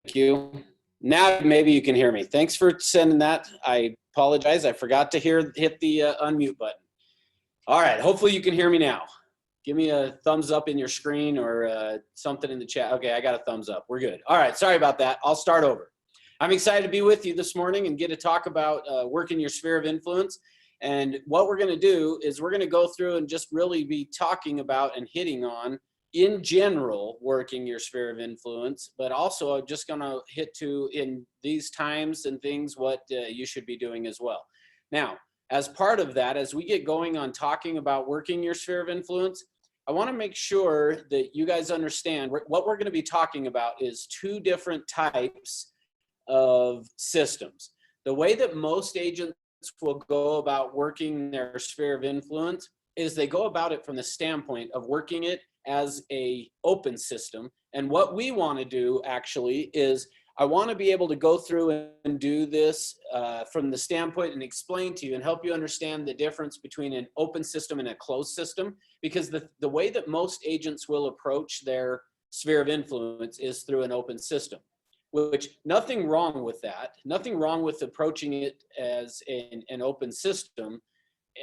you. Now maybe you can hear me. Thanks for sending that. I apologize. I forgot to hit the unmute button. All right. Hopefully you can hear me now. Give me a thumbs up in your screen or something in the chat. Okay, I got a thumbs up. We're good. All right. Sorry about that. I'll start over. I'm excited to be with you this morning and get to talk about working your sphere of influence. And what we're going to do is we're going to go through and just really be talking about and hitting on, in general, working your sphere of influence, but also I'm just going to hit to, in these times and things, what you should be doing as well. Now, as part of that, as we get going on talking about working your sphere of influence, I want to make sure that you guys understand what we're going to be talking about is two different types of systems. The way that most agents will go about working their sphere of influence is they go about it from the standpoint of working it as a open system. And what we want to do actually is I want to be able to go through and do this from the standpoint and explain to you and help you understand the difference between an open system and a closed system, because the way that most agents will approach their sphere of influence is through an open system. Which nothing wrong with that, nothing wrong with approaching it as an open system.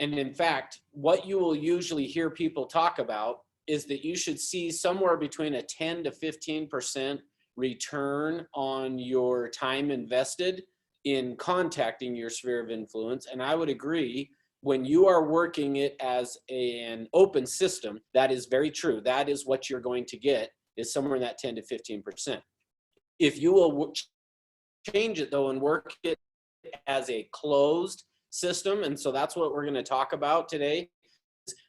And in fact, what you will usually hear people talk about is that you should see somewhere between a 10 to 15% return on your time invested in contacting your sphere of influence. And I would agree, when you are working it as an open system, that is very true. That is what you're going to get, is somewhere in that 10 to 15%. If you will change it though and work it as a closed system, and so that's what we're going to talk about today.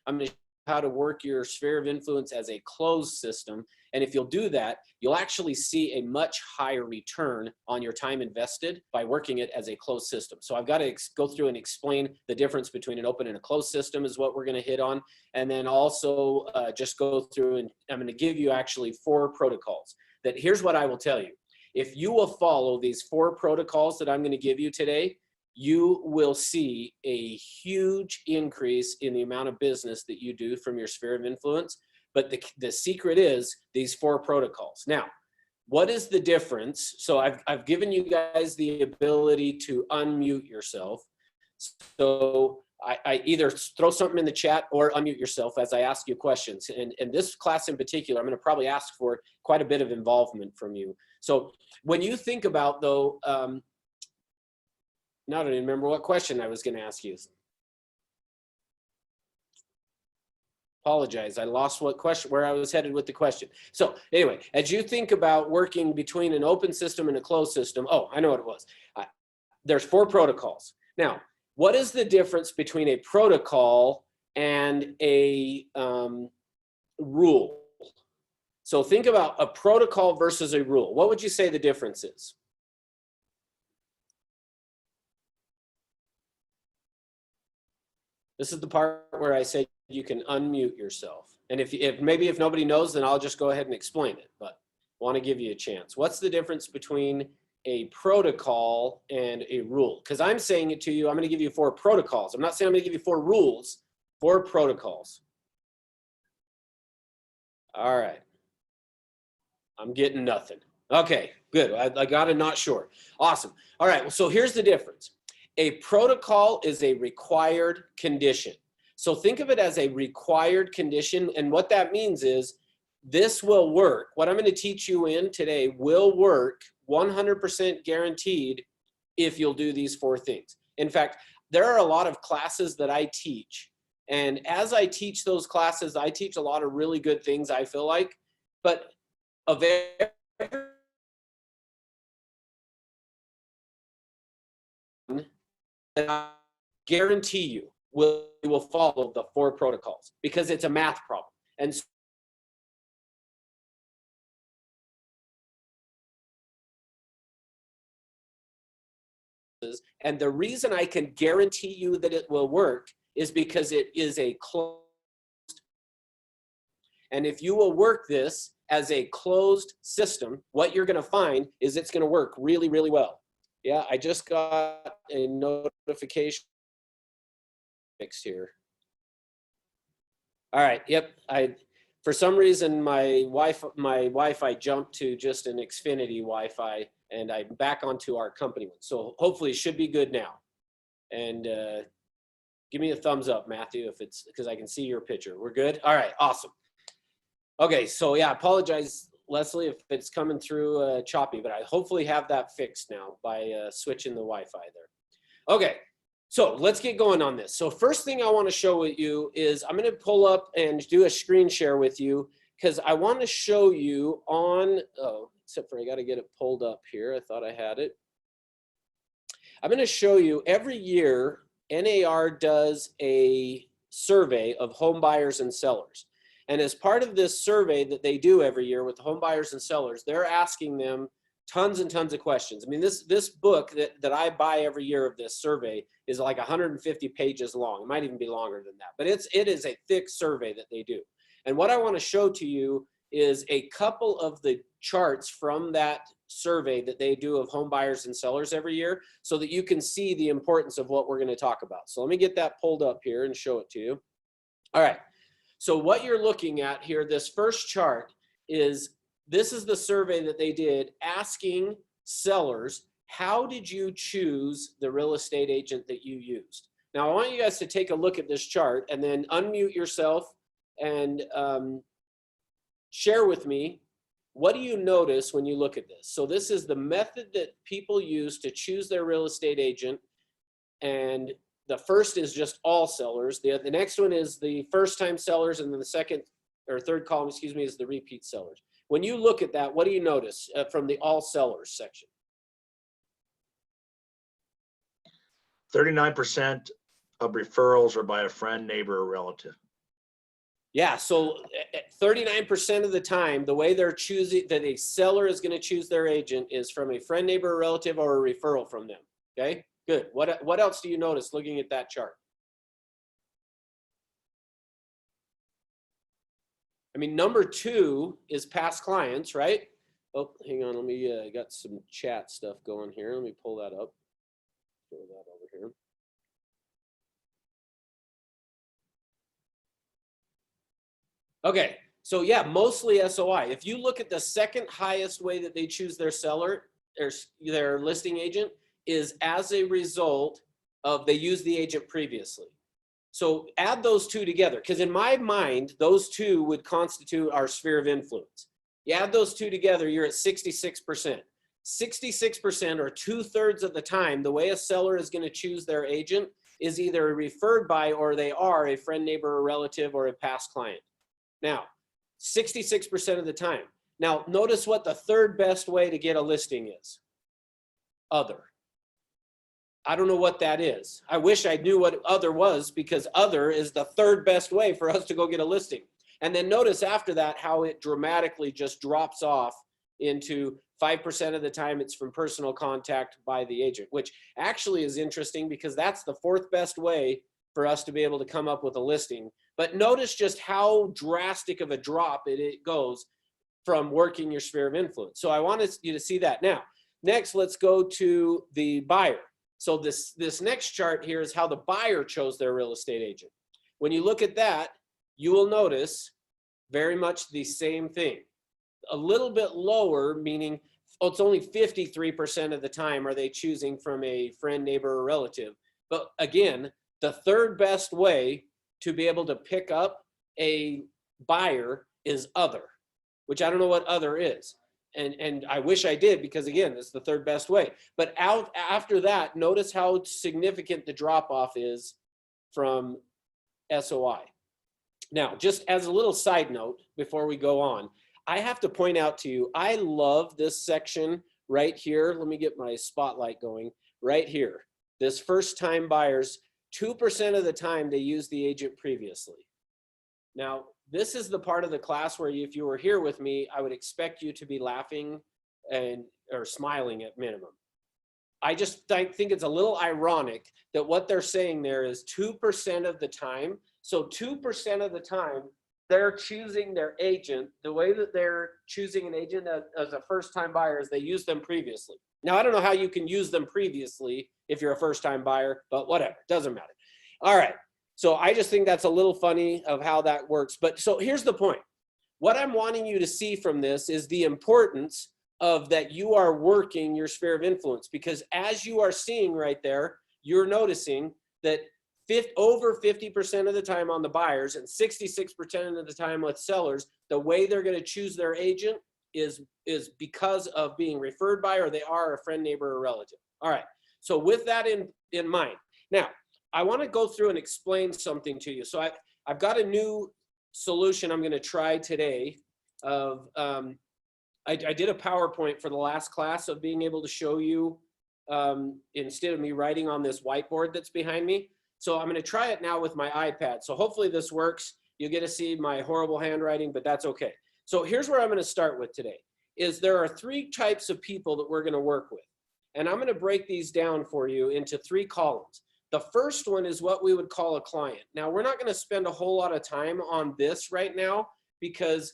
I'm going to show you how to work your sphere of influence as a closed system, and if you'll do that, you'll actually see a much higher return on your time invested by working it as a closed system. So I've got to go through and explain the difference between an open and a closed system is what we're going to hit on, and then also just go through and I'm going to give you actually 4 protocols. That here's what I will tell you. If you will follow these 4 protocols that I'm going to give you today, you will see a huge increase in the amount of business that you do from your sphere of influence. But the secret is these 4 protocols. Now, what is the difference? So I've given you guys the ability to unmute yourself. So I either throw something in the chat or unmute yourself as I ask you questions. And this class in particular, I'm going to probably ask for quite a bit of involvement from you. So when you think about, though, now I don't even remember what question I was going to ask you. Apologize, I lost what question, where I was headed with the question. So anyway, as you think about working between an open system and a closed system, oh, I know what it was. There's 4 protocols. Now, what is the difference between a protocol and a rule? So think about a protocol versus a rule. What would you say the difference is? This is the part where I say you can unmute yourself. And if nobody knows, then I'll just go ahead and explain it, but I want to give you a chance. What's the difference between a protocol and a rule? Because I'm saying it to you, I'm going to give you 4 protocols. I'm not saying I'm going to give you 4 rules, 4 protocols. All right. I'm getting nothing. Okay, good. I got a not sure. Awesome. All right, well, so here's the difference. A protocol is a required condition. So think of it as a required condition, and what that means is this will work. What I'm going to teach you in today will work 100% guaranteed if you'll do these 4 things. In fact, there are a lot of classes that I teach, and as I teach those classes, I teach a lot of really good things, I feel like, but of I guarantee you will follow the 4 protocols because it's a math problem. And the reason I can guarantee you that it will work is because it is a closed. And if you will work this as a closed system, what you're going to find is it's going to work really, really well. Yeah, I just got a notification fixed here. All right, yep, For some reason, my Wi-Fi jumped to just an Xfinity Wi-Fi, and I'm back onto our company one. So hopefully it should be good now. And give me a thumbs up, Matthew, if it's because I can see your picture. We're good? All right, awesome. Okay, so yeah, apologize, Leslie, if it's coming through choppy, but I hopefully have that fixed now by switching the Wi-Fi there. Okay, so let's get going on this. So first thing I want to show you is I'm going to pull up and do a screen share with you because I want to show you on, oh, except for I got to get it pulled up here. I thought I had it. I'm going to show you every year NAR does a survey of home buyers and sellers. And as part of this survey that they do every year with the home buyers and sellers, they're asking them tons and tons of questions. I mean, this book that I buy every year of this survey is like 150 pages long. It might even be longer than that, but it is a thick survey that they do. And what I want to show to you is a couple of the charts from that survey that they do of home buyers and sellers every year so that you can see the importance of what we're going to talk about. So let me get that pulled up here and show it to you. All right. So what you're looking at here, this first chart this is the survey that they did asking sellers, how did you choose the real estate agent that you used? Now I want you guys to take a look at this chart and then unmute yourself and share with me, what do you notice when you look at this? So this is the method that people use to choose their real estate agent. And the first is just all sellers. The next one is the first time sellers. And then the second or third column, excuse me, is the repeat sellers. When you look at that, what do you notice from the all sellers section? 39% of referrals are by a friend, neighbor, or relative. Yeah, so 39% of the time, the way they're choosing, that a seller is going to choose their agent is from a friend, neighbor, relative, or a referral from them. Okay, good. What else do you notice looking at that chart? I mean, number 2 is past clients, right? Oh, hang on. Let me, I got some chat stuff going here. Let me pull that up. Throw that over here. Okay, so yeah, mostly SOI. If you look at the second highest way that they choose their seller, their listing agent, is as a result of they use the agent previously. So add those two together, because in my mind, those two would constitute our sphere of influence. You add those two together, you're at 66%. 66% or 2/3 of the time, the way a seller is going to choose their agent is either referred by or they are a friend, neighbor, or relative, or a past client. Now, 66% of the time. Now, notice what the third best way to get a listing is. Other. I don't know what that is. I wish I knew what other was, because other is the third best way for us to go get a listing. And then notice after that how it dramatically just drops off into 5% of the time it's from personal contact by the agent, which actually is interesting because that's the fourth best way for us to be able to come up with a listing. But notice just how drastic of a drop it goes from working your sphere of influence. So I wanted you to see that. Now, next, let's go to the buyer. So this next chart here is how the buyer chose their real estate agent. When you look at that, you will notice very much the same thing. A little bit lower, meaning it's only 53% of the time are they choosing from a friend, neighbor, or relative. But again, the third best way to be able to pick up a buyer is other, which I don't know what other is. And I wish I did, because again, it's the third best way. But after that, notice how significant the drop off is from SOI. Now, just as a little side note before we go on, I have to point out to you, I love this section right here. Let me get my spotlight going right here. This first time buyers, 2% of the time they use the agent previously. Now, this is the part of the class where if you were here with me, I would expect you to be laughing or smiling at minimum. I just think it's a little ironic that what they're saying there is 2% of the time. So 2% of the time, they're choosing their agent. The way that they're choosing an agent as a first-time buyer is they use them previously. Now, I don't know how you can use them previously if you're a first-time buyer, but whatever, doesn't matter. All right. So I just think that's a little funny of how that works. But so here's the point. what I'm wanting you to see from this is the importance of that you are working your sphere of influence, because as you are seeing right there, you're noticing that over 50% of the time on the buyers and 66% of the time with sellers, the way they're going to choose their agent is because of being referred by, or they are a friend, neighbor, or relative. All right. So with that in mind, now I want to go through and explain something to you. So I've got a new solution I'm going to try today of, I did a PowerPoint for the last class of being able to show you instead of me writing on this whiteboard that's behind me. So I'm going to try it now with my iPad. So hopefully this works. You get to see my horrible handwriting, but that's okay. So here's where I'm going to start with today is there are 3 types of people that we're going to work with. And I'm going to break these down for you into 3 columns. The first one is what we would call a client. Now, we're not going to spend a whole lot of time on this right now because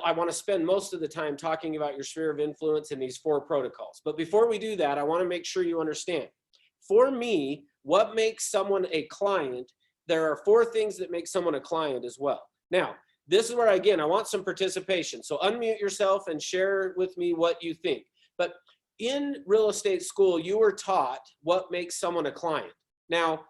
I want to spend most of the time talking about your sphere of influence and these 4 protocols. But before we do that, I want to make sure you understand. For me, what makes someone a client, there are 4 things that make someone a client as well. Now, this is where, again, I want some participation. So unmute yourself and share with me what you think. But in real estate school, you were taught what makes someone a client. Now,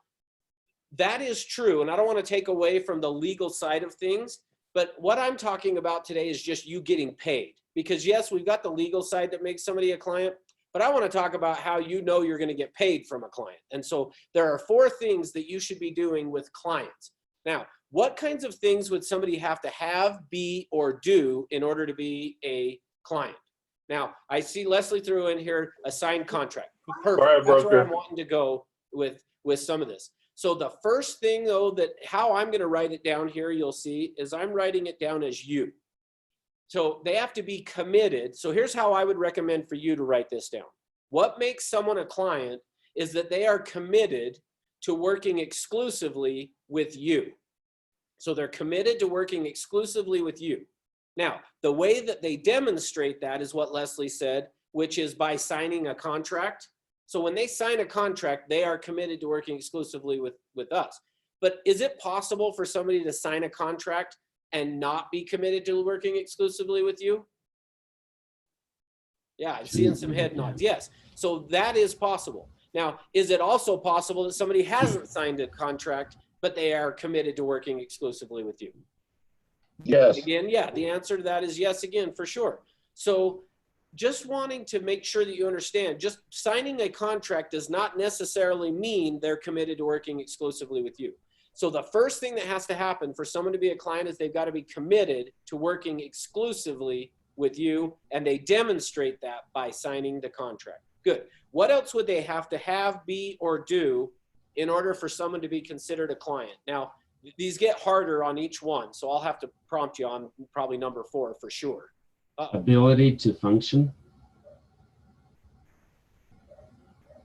that is true, and I don't want to take away from the legal side of things, but what I'm talking about today is just you getting paid. Because yes, we've got the legal side that makes somebody a client, but I want to talk about how you know you're going to get paid from a client. And so there are 4 things that you should be doing with clients. Now, what kinds of things would somebody have, be, or do in order to be a client? Now, I see Leslie threw in here a signed contract. Perfect. All right, That's where broker. I'm wanting to go with some of this. So the first thing, though, that how I'm going to write it down here, you'll see, is I'm writing it down as you. So they have to be committed. So here's how I would recommend for you to write this down. What makes someone a client is that they are committed to working exclusively with you. So they're committed to working exclusively with you. Now, the way that they demonstrate that is what Leslie said, which is by signing a contract. So when they sign a contract, they are committed to working exclusively with us. But is it possible for somebody to sign a contract and not be committed to working exclusively with you? Yeah, I'm seeing some head nods. Yes, so that is possible. Now, is it also possible that somebody hasn't signed a contract, but they are committed to working exclusively with you? Yes. Again, yeah, the answer to that is yes, again, for sure. So just wanting to make sure that you understand, just signing a contract does not necessarily mean they're committed to working exclusively with you. So the first thing that has to happen for someone to be a client is they've got to be committed to working exclusively with you, and they demonstrate that by signing the contract. Good. What else would they have, be, or do in order for someone to be considered a client? Now, these get harder on each one, so I'll have to prompt you on probably number 4 for sure. Ability to function.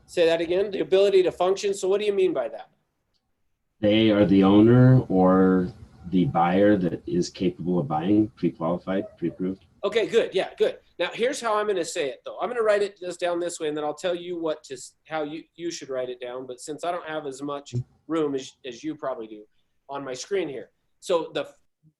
Say that again, the ability to function. So what do you mean by that? They are the owner or the buyer that is capable of buying, pre-qualified, pre-approved. Okay, good. Yeah, good. Now here's how I'm going to say it though. I'm going to write it this down this way, and then I'll tell you how you should write it down. But since I don't have as much room as you probably do on my screen here. So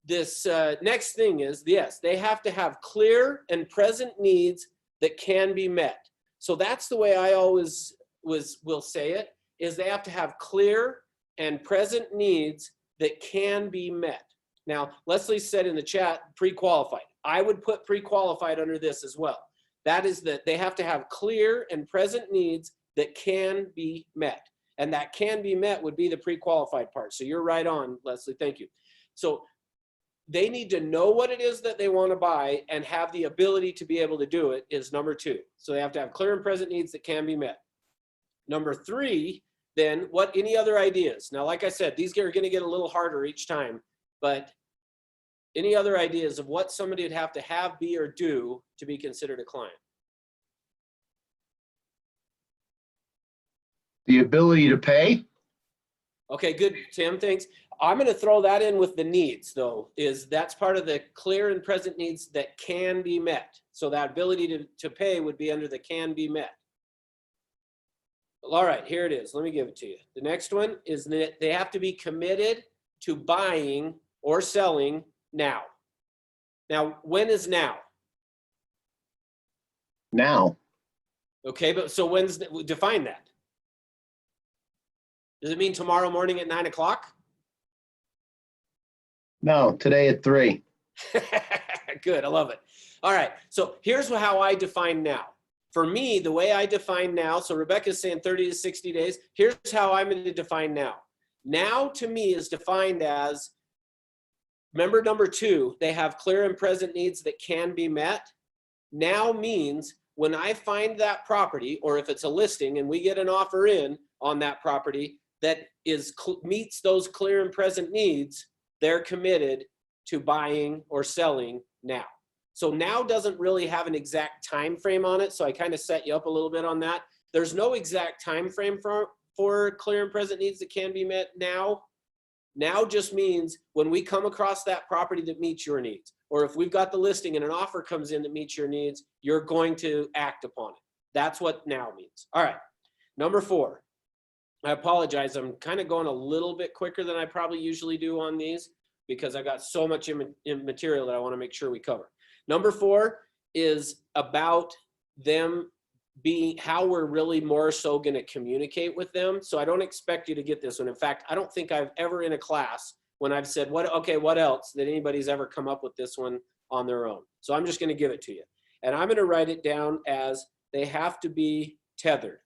this next thing is, yes, they have to have clear and present needs that can be met. So that's the way I always will say it, is they have to have clear and present needs that can be met. Now, Leslie said in the chat, pre-qualified. I would put pre-qualified under this as well. That is that they have to have clear and present needs that can be met. And that can be met would be the pre-qualified part. So you're right on, Leslie, thank you. So they need to know what it is that they want to buy and have the ability to be able to do it is number 2. So they have to have clear and present needs that can be met. Number 3, then any other ideas? Now, like I said, these are going to get a little harder each time, but any other ideas of what somebody would have, be, or do to be considered a client? The ability to pay. Okay, good, Tim, thanks. I'm going to throw that in with the needs, though, that's part of the clear and present needs that can be met. So that ability to pay would be under the can be met. All right, here it is. Let me give it to you. The next one is that they have to be committed to buying or selling now. Now, when is now? Now, Okay, but so when's, define that. Does it mean tomorrow morning at 9 o'clock? no, today at 3. Good, I love it. All right, so here's how I define now. For me, the way I define now, so Rebecca's saying 30 to 60 days. Here's how I'm going to define now. Now to me is defined as, remember number 2, they have clear and present needs that can be met. Now means when I find that property, or if it's a listing and we get an offer in on that property that meets those clear and present needs, they're committed to buying or selling now. So now doesn't really have an exact time frame on it. So I kind of set you up a little bit on that. There's no exact time frame for clear and present needs that can be met now. Now just means when we come across that property that meets your needs, or if we've got the listing and an offer comes in that meets your needs, you're going to act upon it. That's what now means. All right, number 4. I apologize. I'm kind of going a little bit quicker than I probably usually do on these because I got so much in material that I want to make sure we cover. Number 4 is about them being, how we're really more so going to communicate with them. So I don't expect you to get this one. In fact, I don't think I've ever in a class when I've said, what else, that anybody's ever come up with this one on their own. So I'm just going to give it to you. And I'm going to write it down as they have to be tethered.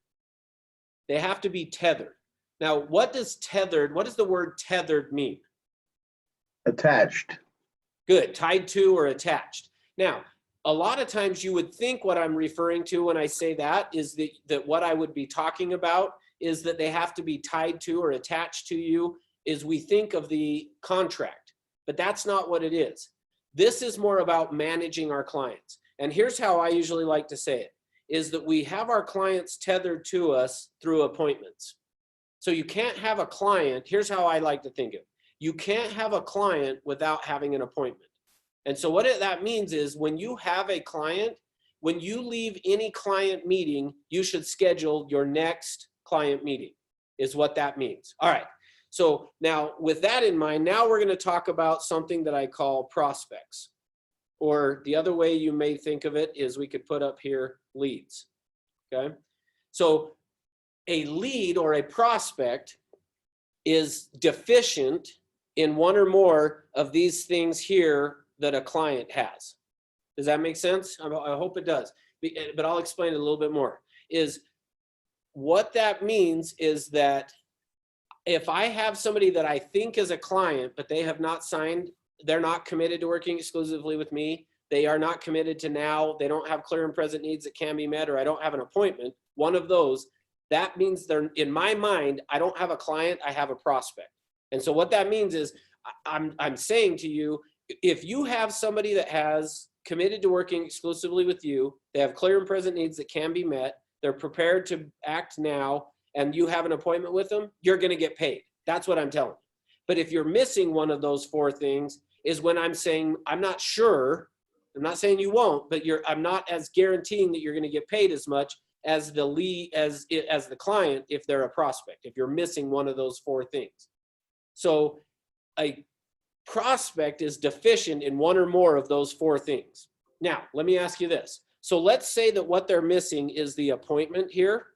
They have to be tethered. Now, what does the word tethered mean? Attached. Good, tied to or attached. Now, a lot of times you would think what I'm referring to when I say that is that what I would be talking about is that they have to be tied to or attached to you, is we think of the contract, but that's not what it is. This is more about managing our clients. And here's how I usually like to say it, is that we have our clients tethered to us through appointments. So you can't have a client, here's how I like to think of it. You can't have a client without having an appointment. And so what that means is when you have a client, when you leave any client meeting, you should schedule your next client meeting, is what that means. All right. So now with that in mind, now we're going to talk about something that I call prospects. Or the other way you may think of it is we could put up here leads. Okay. So a lead or a prospect is deficient in one or more of these things here that a client has. Does that make sense? I hope it does, but I'll explain it a little bit more. Is what that means is that if I have somebody that I think is a client, but they have not signed, they're not committed to working exclusively with me, they are not committed to now, they don't have clear and present needs that can be met, or I don't have an appointment, one of those, that means they're, in my mind, I don't have a client, I have a prospect. And so what that means is I'm saying to you, if you have somebody that has committed to working exclusively with you, they have clear and present needs that can be met, they're prepared to act now, and you have an appointment with them, you're going to get paid. That's what I'm telling you. But if you're missing one of those 4 things is when I'm saying, I'm not sure, I'm not saying you won't, but I'm not as guaranteeing that you're going to get paid as much as the lead, as the client, if they're a prospect, if you're missing one of those 4 things. So a prospect is deficient in one or more of those 4 things. Now, let me ask you this. So let's say that what they're missing is the appointment here,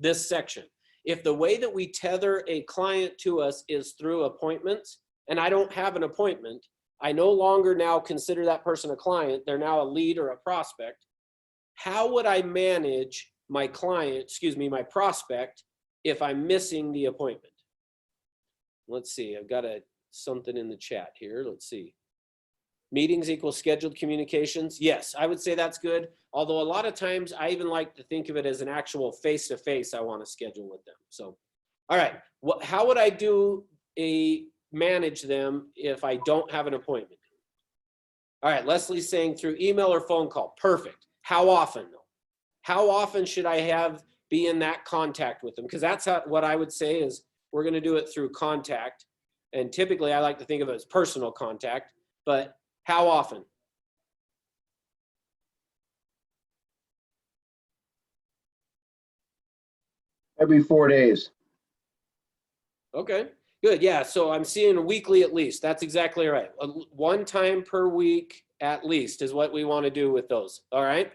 this section. If the way that we tether a client to us is through appointments, and I don't have an appointment, I no longer now consider that person a client, they're now a lead or a prospect. How would I manage my client, my prospect, if I'm missing the appointment? Let's see, I've got something in the chat here. Let's see. Meetings equal scheduled communications. Yes, I would say that's good. Although a lot of times I even like to think of it as an actual face-to-face I want to schedule with them. So, all right, how would I manage them if I don't have an appointment? All right, Leslie's saying through email or phone call. Perfect. How often though? How often should I be in that contact with them? Because that's what I would say is we're going to do it through contact. And typically I like to think of it as personal contact, but how often? Every 4 days. Okay. Good, yeah, so I'm seeing weekly at least. That's exactly right. One time per week at least is what we want to do with those, all right?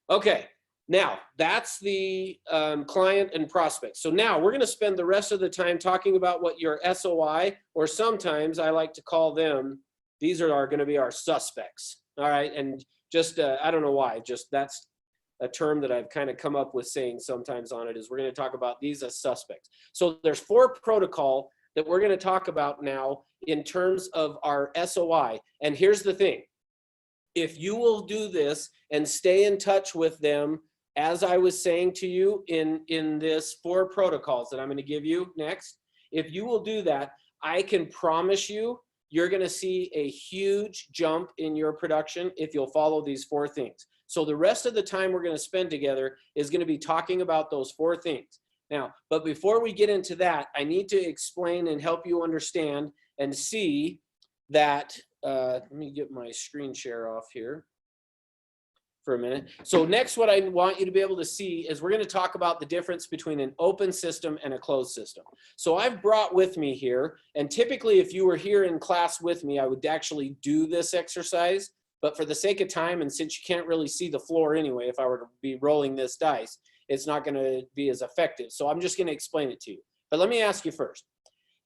Okay, now that's the client and prospect. So now we're going to spend the rest of the time talking about what your SOI, or sometimes I like to call them, these are going to be our suspects, all right? And just, I don't know why, just that's a term that I've kind of come up with saying sometimes on it, is we're going to talk about these as suspects. So there's 4 protocol that we're going to talk about now in terms of our SOI. And here's the thing. If you will do this and stay in touch with them, as I was saying to you in this 4 protocols that I'm going to give you next, if you will do that, I can promise you, you're going to see a huge jump in your production if you'll follow these 4 things. So the rest of the time we're going to spend together is going to be talking about those 4 things. Now, but before we get into that, I need to explain and help you understand and see that, let me get my screen share off here for a minute. So next, what I want you to be able to see is we're going to talk about the difference between an open system and a closed system. So I've brought with me here, and typically if you were here in class with me, I would actually do this exercise, but for the sake of time, and since you can't really see the floor anyway, if I were to be rolling this dice, it's not going to be as effective. So I'm just going to explain it to you. But let me ask you first,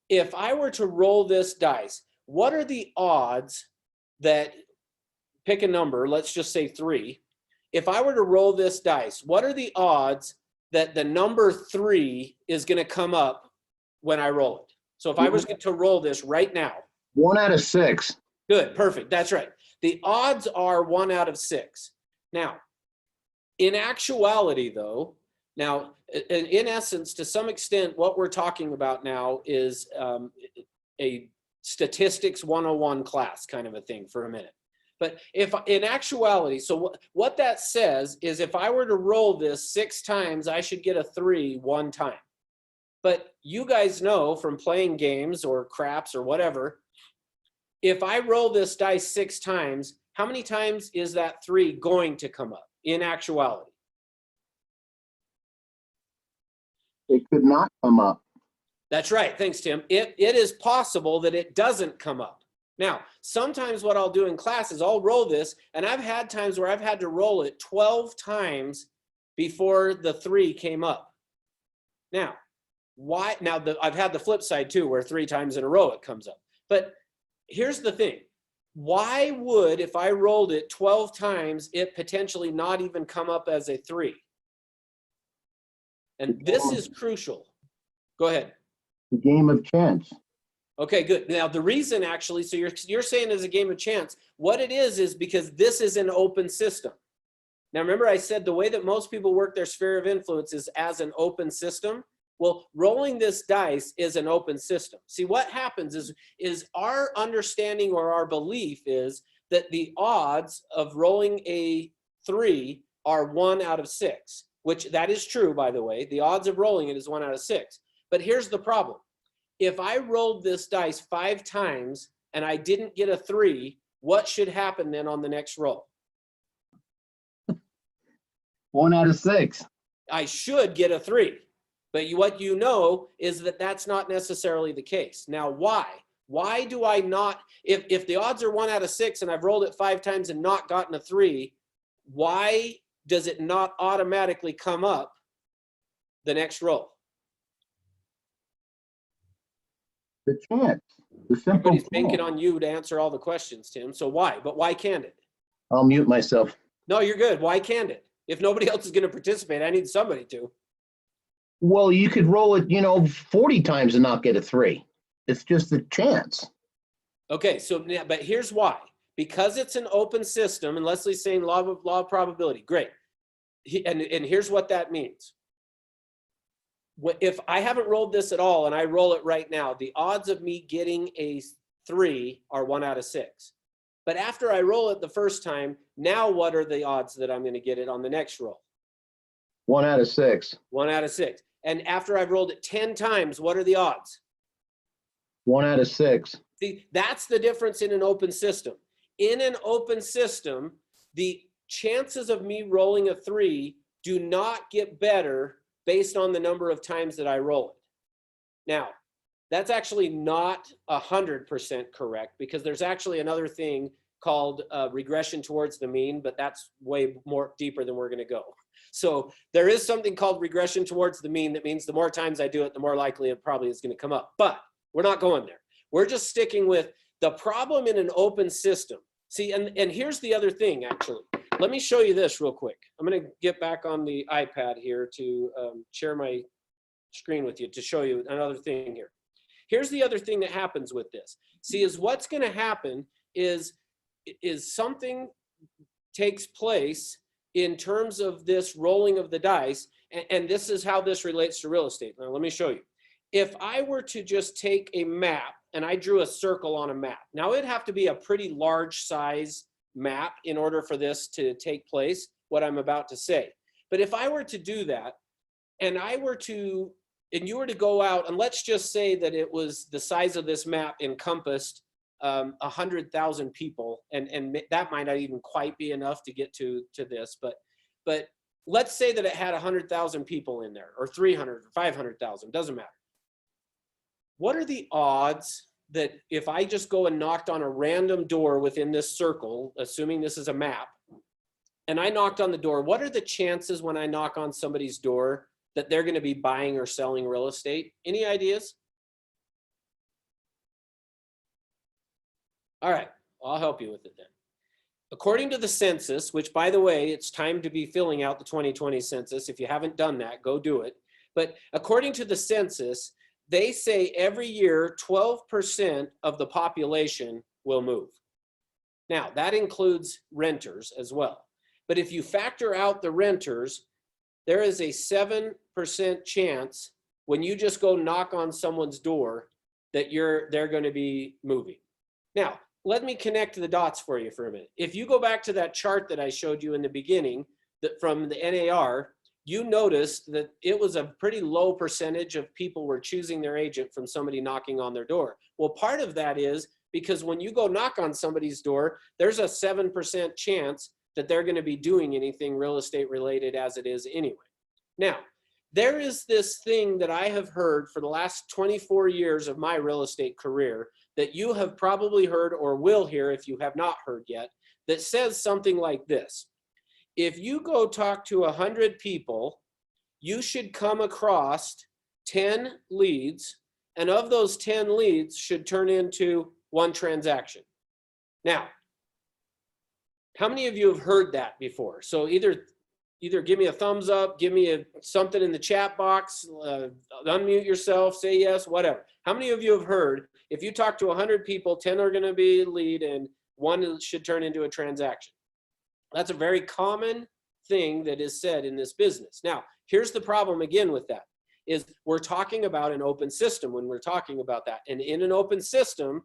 if I were to roll this dice, what are the odds that, pick a number, let's just say 3. If I were to roll this dice, what are the odds that the number 3 is going to come up when I roll it? So if I was to roll this right now. 1 out of 6. Good, perfect, that's right. The odds are 1 out of 6. Now, in actuality though, now, in essence, to some extent, what we're talking about now is a statistics 101 class kind of a thing for a minute. But if in actuality, so what that says is if I were to roll this 6 times, I should get a 3 1 time. But you guys know from playing games or craps or whatever, if I roll this dice 6 times, how many times is that 3 going to come up in actuality? It could not come up. That's right. Thanks, Tim. It is possible that it doesn't come up. Now, sometimes what I'll do in class is I'll roll this, and I've had times where I've had to roll it 12 times before the 3 came up. Now, why? Now, I've had the flip side too, where 3 times in a row it comes up. But here's the thing. Why would, if I rolled it 12 times, it potentially not even come up as a 3? And this is crucial. Go ahead. The game of chance. Okay, good. Now the reason actually, so you're saying is a game of chance. What it is because this is an open system. Now remember I said the way that most people work their sphere of influence is as an open system. Well, rolling this dice is an open system. See, what happens is our understanding or our belief is that the odds of rolling a 3 are 1 out of 6. Which that is true, by the way. The odds of rolling it is 1 out of 6. But here's the problem. If I rolled this dice 5 times and I didn't get a 3, what should happen then on the next roll? 1 out of 6. I should get a 3. But what you know is that that's not necessarily the case. Now, why? Why do I not, if the odds are 1 out of 6 and I've rolled it 5 times and not gotten a 3, why does it not automatically come up the next roll? The chance. The simple Everybody's chance. banking on you to answer all the questions, Tim. So why? But why can't it? I'll mute myself. No, you're good. Why can't it? If nobody else is going to participate, I need somebody to. Well, you could roll it, 40 times and not get a 3. It's just a chance. Okay, so but here's why. Because it's an open system, and Leslie's saying law of probability. Great. And here's what that means. If I haven't rolled this at all and I roll it right now, the odds of me getting a 3 are 1 out of 6. But after I roll it the first time, now what are the odds that I'm going to get it on the next roll? 1 out of 6. 1 out of 6. And after I've rolled it 10 times, what are the odds? 1 out of 6. See, that's the difference in an open system. In an open system, the chances of me rolling a 3 do not get better based on the number of times that I roll it. Now, That's actually not 100% correct, because there's actually another thing called regression towards the mean, but that's way more deeper than we're going to go. So there is something called regression towards the mean that means the more times I do it, the more likely it probably is going to come up. But we're not going there. We're just sticking with the problem in an open system. See, and here's the other thing, actually. Let me show you this real quick. I'm going to get back on the iPad here to share my screen with you to show you another thing here. Here's the other thing that happens with this. See, is what's going to happen is something takes place in terms of this rolling of the dice, and this is how this relates to real estate. Now, let me show you. If I were to just take a map and I drew a circle on a map, now it'd have to be a pretty large size map in order for this to take place, what I'm about to say. But if I were to do that, and you were to go out, and let's just say that it was the size of this map encompassed 100,000 people, and that might not even quite be enough to get to this, but let's say that it had 100,000 people in there, or 300 or 500,000, doesn't matter. What are the odds that if I just go and knocked on a random door within this circle, assuming this is a map, and I knocked on the door, what are the chances when I knock on somebody's door that they're going to be buying or selling real estate? Any ideas? All right, I'll help you with it then. According to the census, which, by the way, it's time to be filling out the 2020 census. If you haven't done that, go do it. But according to the census, they say every year 12% of the population will move. Now, that includes renters as well. But if you factor out the renters, there is a 7% chance when you just go knock on someone's door that they're going to be moving. Now, let me connect the dots for you for a minute. If you go back to that chart that I showed you in the beginning, that from the NAR, you noticed that it was a pretty low percentage of people were choosing their agent from somebody knocking on their door. Well, part of that is because when you go knock on somebody's door, there's a 7% chance that they're going to be doing anything real estate related as it is anyway. Now, there is this thing that I have heard for the last 24 years of my real estate career that you have probably heard or will hear if you have not heard yet, that says something like this. If you go talk to 100 people, you should come across 10 leads, and of those 10 leads should turn into one transaction. Now, how many of you have heard that before? So either give me a thumbs up, give me something in the chat box, unmute yourself, say yes, whatever. How many of you have heard, if you talk to 100 people, 10 are going to be lead and one should turn into a transaction? That's a very common thing that is said in this business. Now, here's the problem again with that, is we're talking about an open system when we're talking about that. And in an open system,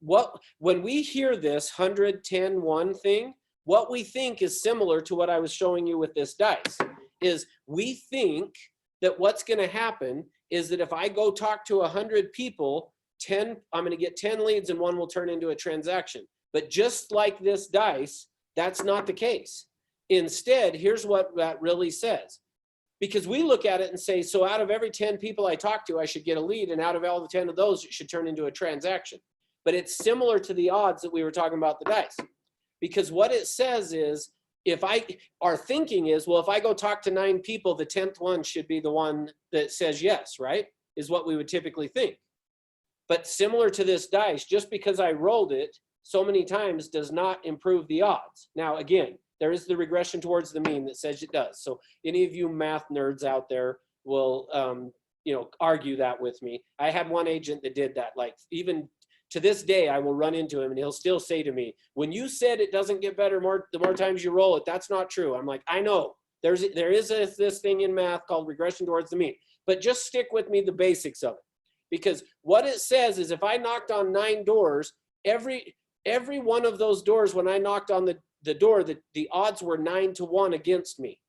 when we hear this 100, 10, 1 thing, what we think is similar to what I was showing you with this dice, is we think that what's going to happen is that if I go talk to 100 people, I'm going to get 10 leads and one will turn into a transaction. But just like this dice, that's not the case. Instead, here's what that really says. Because we look at it and say, so out of every 10 people I talk to, I should get a lead, and out of all the 10 of those, it should turn into a transaction. But it's similar to the odds that we were talking about the dice. Because what it says is, our thinking is, well, if I go talk to 9 people, the 10th one should be the one that says yes, right? Is what we would typically think. But similar to this dice, just because I rolled it so many times does not improve the odds. Now, again, there is the regression towards the mean that says it does. So any of you math nerds out there will, argue that with me. I had one agent that did that. Like, even to this day, I will run into him and he'll still say to me, when you said it doesn't get better the more times you roll it, that's not true. I'm like, I know. There is this thing in math called regression towards the mean. But just stick with me the basics of it. Because what it says is if I knocked on 9 doors, every one of those doors, when I knocked on the door, the odds were 9-1 against me.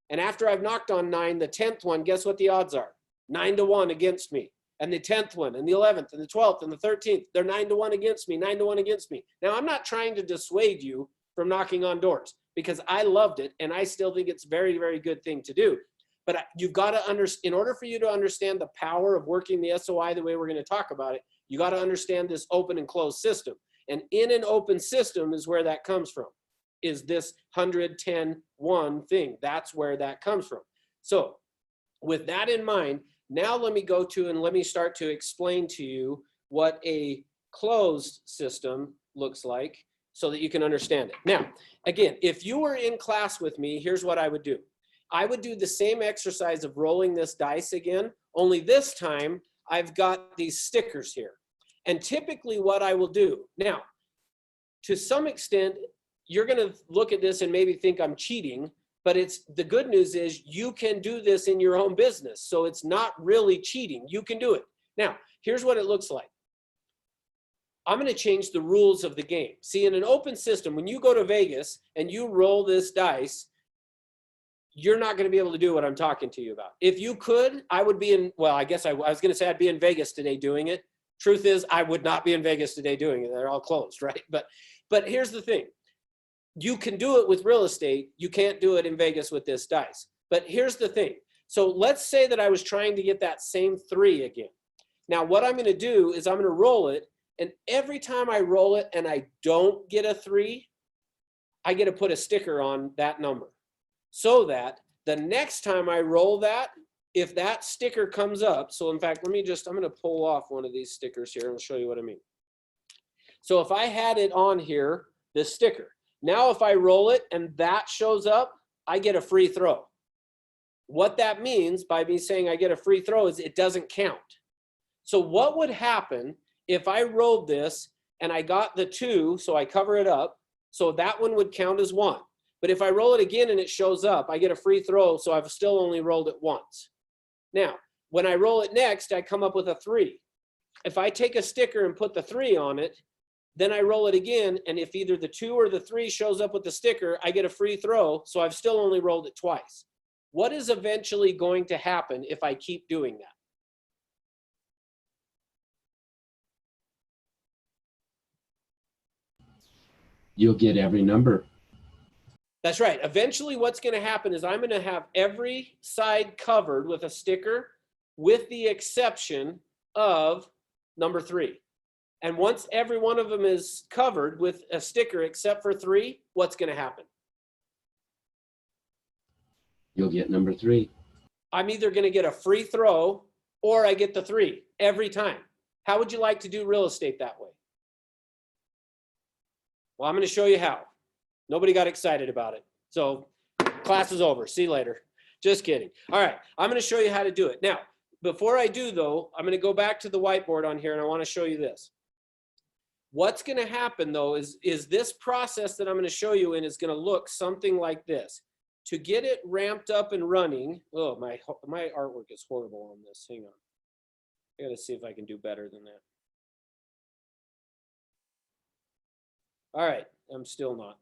And after I've knocked on 9, the 10th one, guess what the odds are? 9-1 against me. And the 10th one, and the 11th, and the 12th, and the 13th, they're 9-1 against me, 9-1 against me. Now, I'm not trying to dissuade you from knocking on doors, because I loved it, and I still think it's a very, very good thing to do. But you've got to understand, in order for you to understand the power of working the SOI the way we're going to talk about it, you got to understand this open and closed system. And in an open system is where that comes from, is this 110-1 thing. That's where that comes from. So with that in mind, now let me go to and let me start to explain to you what a closed system looks like so that you can understand it. Now, again, if you were in class with me, here's what I would do. I would do the same exercise of rolling this dice again, only this time I've got these stickers here. And typically what I will do, now, to some extent, you're gonna look at this and maybe think I'm cheating, but it's, the good news is you can do this in your own business. So it's not really cheating, you can do it. Now, here's what it looks like. I'm gonna change the rules of the game. See, in an open system, when you go to Vegas and you roll this dice, you're not gonna be able to do what I'm talking to you about. If you could, I would be in, well, I guess I was gonna say I'd be in Vegas today doing it. Truth is, I would not be in Vegas today doing it. They're all closed, right? But here's the thing. You can do it with real estate. You can't do it in Vegas with this dice. But here's the thing. So let's say that I was trying to get that same 3 again. Now, what I'm gonna do is I'm gonna roll it, and every time I roll it and I don't get a 3, I get to put a sticker on that number. So that the next time I roll that, if that sticker comes up, so in fact, I'm gonna pull off one of these stickers here and I'll show you what I mean. So if I had it on here, this sticker, now if I roll it and that shows up, I get a free throw. What that means by me saying I get a free throw is it doesn't count. So what would happen if I rolled this and I got the 2, so I cover it up, so that one would count as 1. But if I roll it again and it shows up, I get a free throw, so I've still only rolled it once. Now, when I roll it next, I come up with a 3. If I take a sticker and put the 3 on it, then I roll it again, and if either the 2 or the 3 shows up with the sticker, I get a free throw, so I've still only rolled it twice. What is eventually going to happen if I keep doing that? You'll get every number. That's right. Eventually what's going to happen is I'm going to have every side covered with a sticker with the exception of number 3. And once every one of them is covered with a sticker except for 3, what's going to happen? You'll get number 3. I'm either going to get a free throw or I get the 3 every time. How would you like to do real estate that way? Well, I'm going to show you how. Nobody got excited about it. So class is over. See you later. Just kidding. All right. I'm going to show you how to do it. Now, before I do though, I'm going to go back to the whiteboard on here and I want to show you this. What's going to happen though is this process that I'm going to show you in is going to look something like this. To get it ramped up and running, oh, my artwork is horrible on this. Hang on. I got to see if I can do better than that. All right. I'm still not.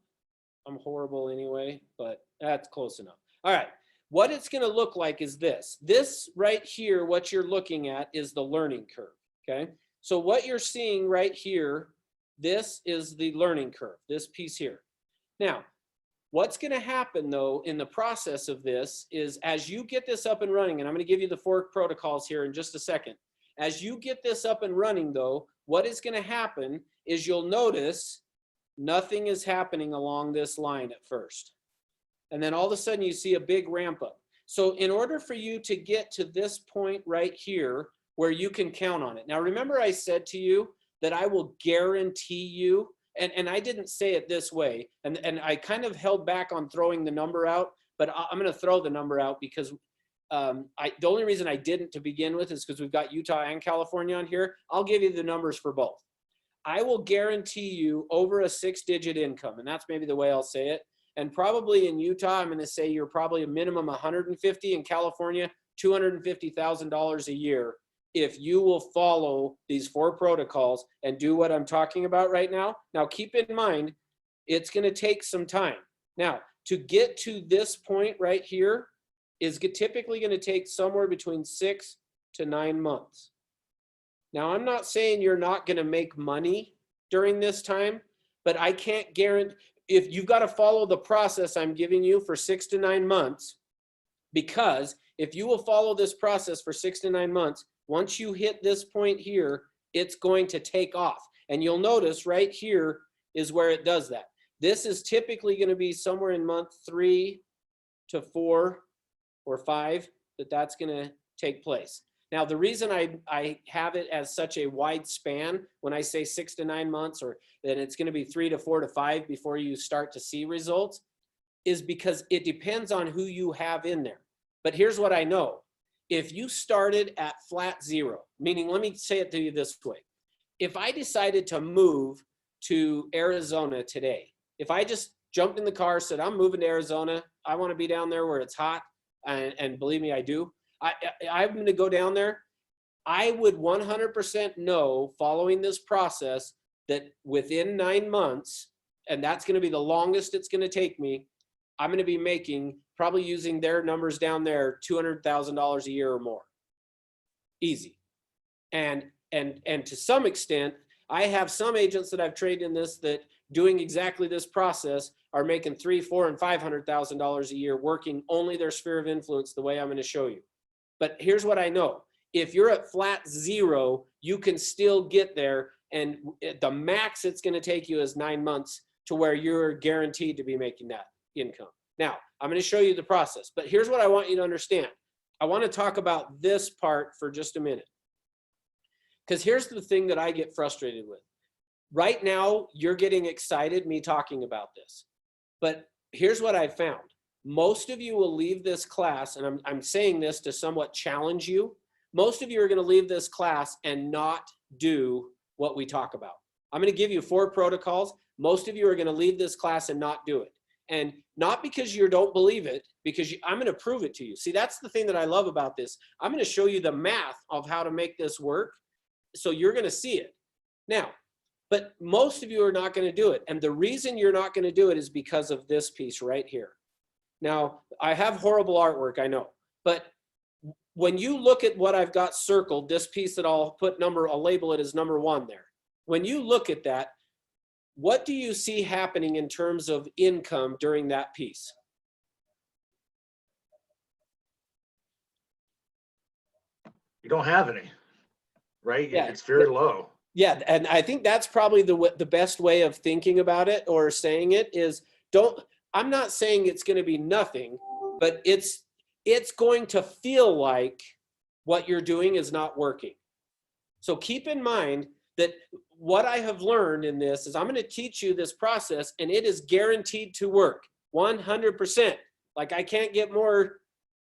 I'm horrible anyway, but that's close enough. All right. What it's going to look like is this. This right here, what you're looking at is the learning curve. Okay. So what you're seeing right here, this is the learning curve, this piece here. Now, what's going to happen though in the process of this is as you get this up and running, and I'm going to give you the 4 protocols here in just a second. As you get this up and running though, what is going to happen is you'll notice nothing is happening along this line at first. And then all of a sudden you see a big ramp up. So in order for you to get to this point right here where you can count on it. Now, remember I said to you that I will guarantee you, and I didn't say it this way, and I kind of held back on throwing the number out, but I'm going to throw the number out because the only reason I didn't to begin with is because we've got Utah and California on here. I'll give you the numbers for both. I will guarantee you over a 6-digit income, and that's maybe the way I'll say it. And probably in Utah, I'm going to say you're probably a minimum 150, in California, $250,000 a year if you will follow these 4 protocols and do what I'm talking about right now. Now, keep in mind, it's going to take some time. Now, to get to this point right here is typically going to take somewhere between 6 to 9 months. Now, I'm not saying you're not going to make money during this time, but I can't guarantee. If you've got to follow the process I'm giving you for 6 to 9 months, because if you will follow this process for 6 to 9 months, once you hit this point here, it's going to take off. And you'll notice right here is where it does that. This is typically going to be somewhere in month 3 to 4 or 5 that's going to take place. Now, the reason I have it as such a wide span when I say 6 to 9 months, or that it's going to be 3 to 4 to 5 before you start to see results, is because it depends on who you have in there. But here's what I know. If you started at flat 0, meaning, let me say it to you this way. If I decided to move to Arizona today, if I just jumped in the car, said, I'm moving to Arizona, I want to be down there where it's hot, and believe me, I do. I'm going to go down there. I would 100% know, following this process, that within 9 months, and that's going to be the longest it's going to take me, I'm going to be making, probably using their numbers down there, $200,000 a year or more. Easy. And to some extent, I have some agents that I've traded in this that doing exactly this process are making $300,000, $400,000, and $500,000 a year working only their sphere of influence the way I'm going to show you. But here's what I know. If you're at flat 0, you can still get there. And the max it's going to take you is 9 months to where you're guaranteed to be making that income. Now, I'm going to show you the process. But here's what I want you to understand. I want to talk about this part for just a minute. Because here's the thing that I get frustrated with. Right now, you're getting excited me talking about this. But here's what I've found. Most of you will leave this class, and I'm saying this to somewhat challenge you. Most of you are going to leave this class and not do what we talk about. I'm going to give you 4 protocols. Most of you are going to leave this class and not do it. And not because you don't believe it, because I'm going to prove it to you. See, that's the thing that I love about this. I'm going to show you the math of how to make this work. So you're going to see it. Now, but most of you are not going to do it. And the reason you're not going to do it is because of this piece right here. Now, I have horrible artwork, I know. But when you look at what I've got circled, this piece that I'll label it as number 1 there. When you look at that, what do you see happening in terms of income during that piece? You don't have any, right? Yeah. It's very low. Yeah, and I think that's probably the best way of thinking about it or saying it is I'm not saying it's going to be nothing, but it's going to feel like what you're doing is not working. So keep in mind that what I have learned in this is I'm going to teach you this process, and it is guaranteed to work 100%. Like, I can't get more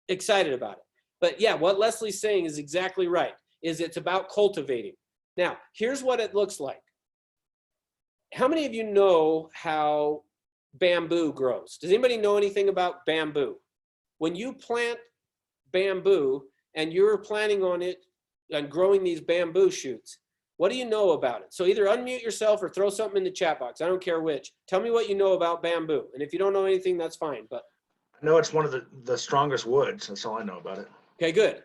excited about it. But yeah, what Leslie's saying is exactly right, is it's about cultivating. Now, here's what it looks like. How many of you know how bamboo grows? Does anybody know anything about bamboo? When you plant bamboo and you're planning on it and growing these bamboo shoots, what do you know about it? So either unmute yourself or throw something in the chat box. I don't care which. Tell me what you know about bamboo. And if you don't know anything, that's fine. But I know it's one of the strongest woods. That's all I know about it. okay, good.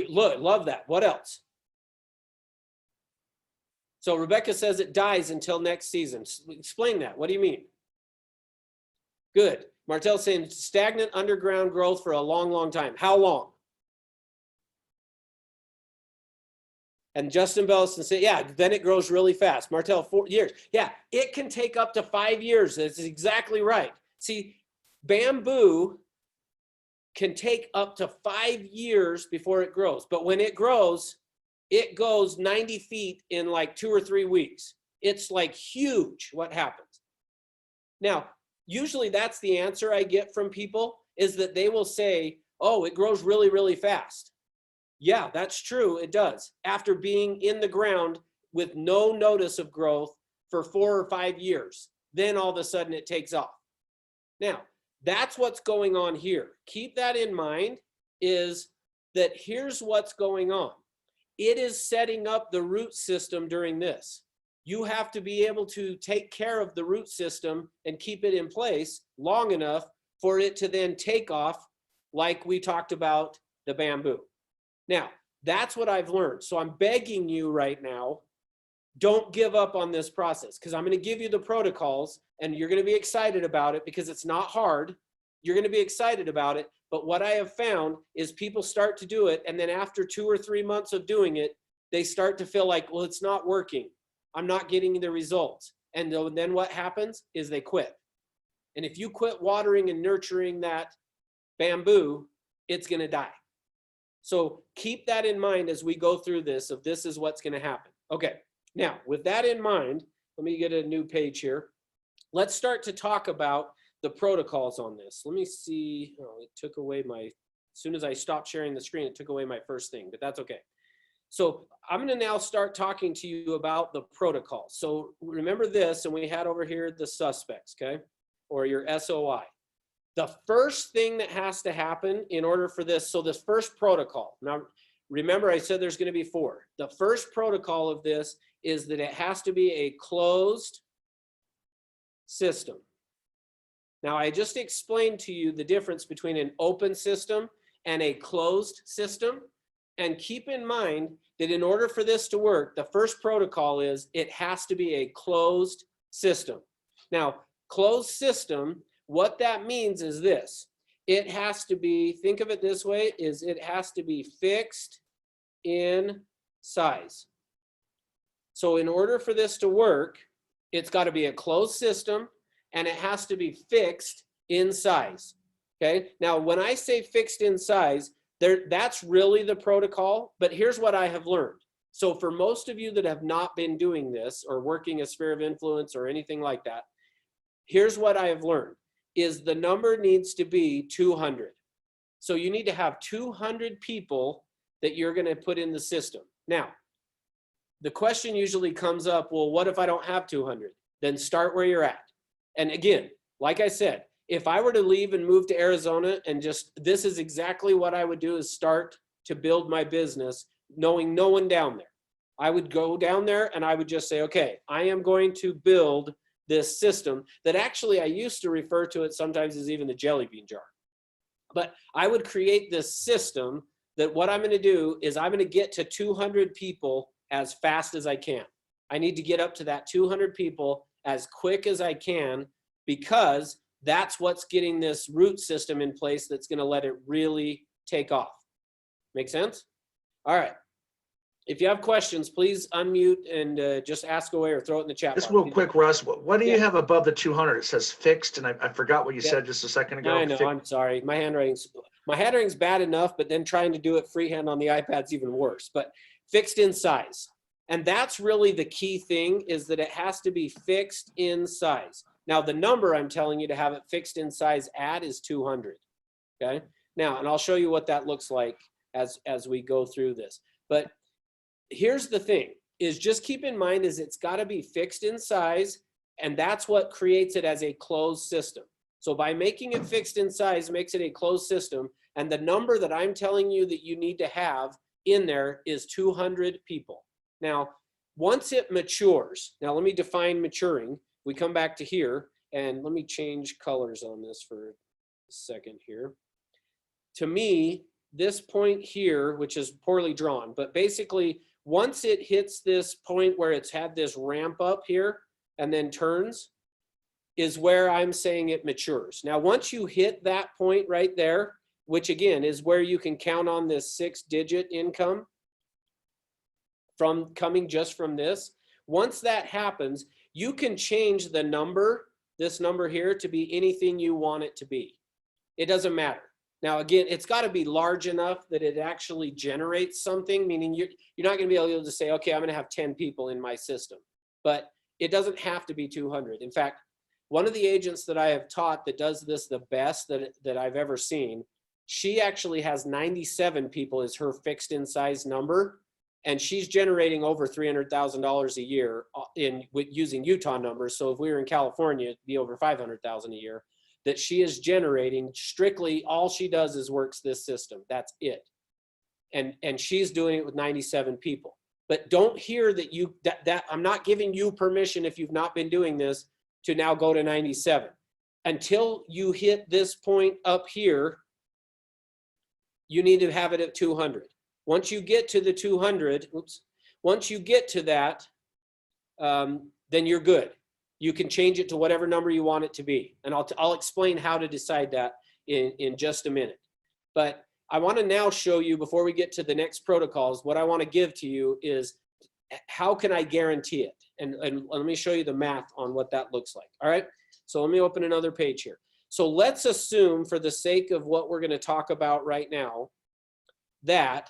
Look, love that. What else? So Rebecca says it dies until next season. Explain that. What do you mean? Good. Martel's saying stagnant underground growth for a long, long time. How long? And Justin Bellison said, yeah, then it grows really fast. Martel, 4 years. Yeah, it can take up to 5 years. That's exactly right. See, bamboo can take up to 5 years before it grows. But when it grows 90 feet in like 2 or 3 weeks. It's like huge what happens. Now, usually that's the answer I get from people, is that they will say, oh, it grows really, really fast. Yeah, that's true. It does. After being in the ground with no notice of growth for 4 or 5 years, then all of a sudden it takes off. Now, that's what's going on here. Keep that in mind, is that here's what's going on. It is setting up the root system during this. You have to be able to take care of the root system and keep it in place long enough for it to then take off, like we talked about the bamboo. Now, that's what I've learned. So I'm begging you right now, don't give up on this process, because I'm going to give you the protocols and you're going to be excited about it because it's not hard. You're going to be excited about it. But what I have found is people start to do it. And then after 2 or 3 months of doing it, they start to feel like, well, it's not working. I'm not getting the results. And then what happens is they quit. And if you quit watering and nurturing that bamboo, it's going to die. So keep that in mind as we go through this, of this is what's going to happen. Okay. Now, with that in mind, let me get a new page here. Let's start to talk about the protocols on this. Let me see. Oh, it took away my, as soon as I stopped sharing the screen, it took away my first thing, but that's okay. So I'm going to now start talking to you about the protocol. So remember this, and we had over here the suspects, okay, or your SOI. The first thing that has to happen in order for this, so this first protocol, now remember I said there's going to be 4. The first protocol of this is that it has to be a closed system. Now I just explained to you the difference between an open system and a closed system. And keep in mind that in order for this to work, the first protocol is it has to be a closed system. Now, closed system, what that means is this. It has to be, think of it this way, is it has to be fixed in size. So in order for this to work, it's got to be a closed system and it has to be fixed in size. Okay. Now, when I say fixed in size, that's really the protocol, but here's what I have learned. So for most of you that have not been doing this or working a sphere of influence or anything like that, here's what I have learned is the number needs to be 200. So you need to have 200 people that you're going to put in the system. Now, the question usually comes up, well, what if I don't have 200? Then start where you're at. And again, like I said, if I were to leave and move to Arizona and just, this is exactly what I would do is start to build my business knowing no one down there. I would go down there and I would just say, okay, I am going to build this system that actually I used to refer to it sometimes as even the jelly bean jar. But I would create this system that what I'm going to do is I'm going to get to 200 people as fast as I can. I need to get up to that 200 people as quick as I can because that's what's getting this root system in place that's going to let it really take off. Make sense? All right. If you have questions, please unmute and just ask away or throw it in the chat Just box. real quick, Russ, what do you have above the 200? It says fixed, and I forgot what you Yeah. said just a second ago. I know, I'm sorry. My handwriting's bad enough, but then trying to do it freehand on the iPad's even worse. But fixed in size. And that's really the key thing is that it has to be fixed in size. Now, the number I'm telling you to have it fixed in size at is 200. Okay. Now, and I'll show you what that looks like as we go through this. But here's the thing is just keep in mind is it's got to be fixed in size, and that's what creates it as a closed system. So by making it fixed in size makes it a closed system, and the number that I'm telling you that you need to have in there is 200 people. Now, once it matures, now let me define maturing. We come back to here, and let me change colors on this for a second here. To me, this point here, which is poorly drawn, but basically once it hits this point where it's had this ramp up here and then turns is where I'm saying it matures. Now, once you hit that point right there, which again is where you can count on this 6-digit income from coming just from this, once that happens, you can change the number, this number here, to be anything you want it to be. It doesn't matter. Now, again, it's got to be large enough that it actually generates something, meaning you're not going to be able to say, okay, I'm going to have 10 people in my system. But it doesn't have to be 200. In fact, one of the agents that I have taught that does this the best that I've ever seen, she actually has 97 people as her fixed in size number. And she's generating over $300,000 a year using Utah numbers. So if we were in California, it'd be over $500,000 a year. That she is generating strictly, all she does is works this system. That's it. And she's doing it with 97 people. But don't hear that I'm not giving you permission if you've not been doing this to now go to 97. Until you hit this point up here, you need to have it at 200. Once you get to the 200, once you get to that, then you're good. You can change it to whatever number you want it to be. And I'll explain how to decide that in just a minute. But I want to now show you, before we get to the next protocols, what I want to give to you is how can I guarantee it? And let me show you the math on what that looks like. All right. So let me open another page here. So let's assume, for the sake of what we're going to talk about right now, that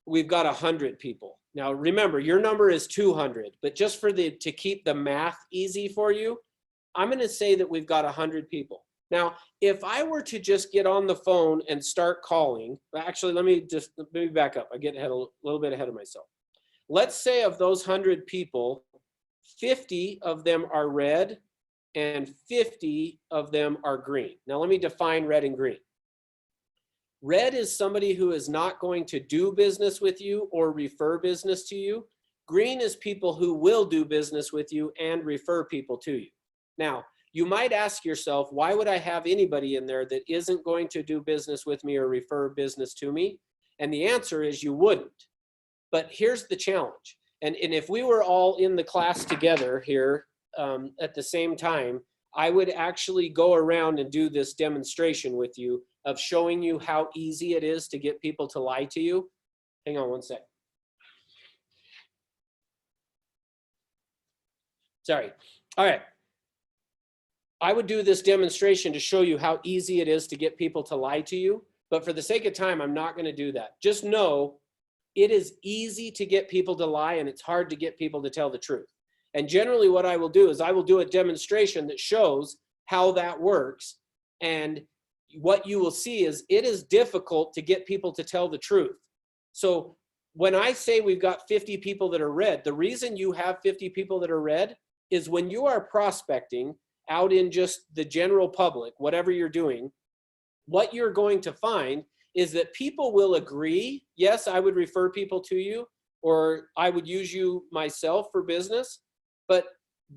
we've got 100 people. Now, remember, your number is 200, but just to keep the math easy for you, I'm going to say that we've got 100 people. Now, if I were to just get on the phone and start calling, actually, let me back up. I get a little bit ahead of myself. Let's say of those 100 people, 50 of them are red and 50 of them are green. Now, let me define red and green. Red is somebody who is not going to do business with you or refer business to you. Green is people who will do business with you and refer people to you. Now, you might ask yourself, why would I have anybody in there that isn't going to do business with me or refer business to me? And the answer is you wouldn't. But here's the challenge. And if we were all in the class together here at the same time, I would actually go around and do this demonstration with you of showing you how easy it is to get people to lie to you. Hang on one sec. Sorry. All right. I would do this demonstration to show you how easy it is to get people to lie to you. But for the sake of time, I'm not going to do that. Just know it is easy to get people to lie, and it's hard to get people to tell the truth. And generally what I will do is I will do a demonstration that shows how that works. And what you will see is it is difficult to get people to tell the truth. So when I say we've got 50 people that are red, the reason you have 50 people that are red is when you are prospecting out in just the general public, whatever you're doing, what you're going to find is that people will agree, yes, I would refer people to you, or I would use you myself for business. But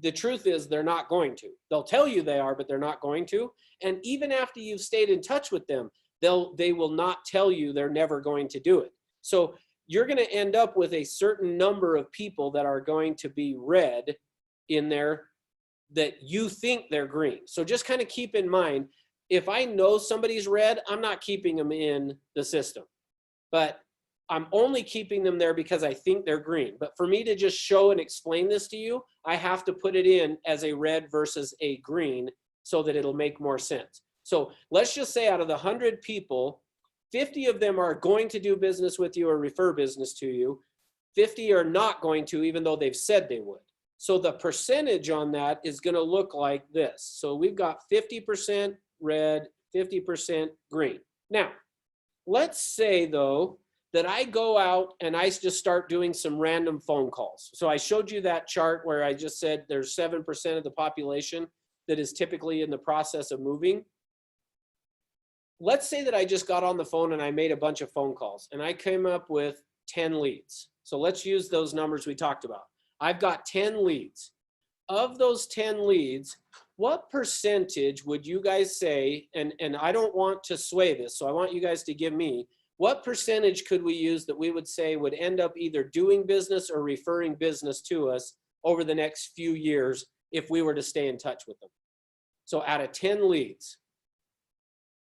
the truth is they're not going to. They'll tell you they are, but they're not going to. And even after you've stayed in touch with them, they will not tell you they're never going to do it. So you're going to end up with a certain number of people that are going to be red in there that you think they're green. So just kind of keep in mind, if I know somebody's red, I'm not keeping them in the system. But I'm only keeping them there because I think they're green. But for me to just show and explain this to you, I have to put it in as a red versus a green so that it'll make more sense. So let's just say out of the 100 people, 50 of them are going to do business with you or refer business to you. 50 are not going to, even though they've said they would. So the percentage on that is going to look like this. So we've got 50% red, 50% green. Now, let's say though, that I go out and I just start doing some random phone calls. So I showed you that chart where I just said there's 7% of the population that is typically in the process of moving. Let's say that I just got on the phone and I made a bunch of phone calls and I came up with 10 leads. So let's use those numbers we talked about. I've got 10 leads. Of those 10 leads, what percentage would you guys say, and I don't want to sway this, so I want you guys to give me, what percentage could we use that we would say would end up either doing business or referring business to us over the next few years if we were to stay in touch with them? So out of 10 leads.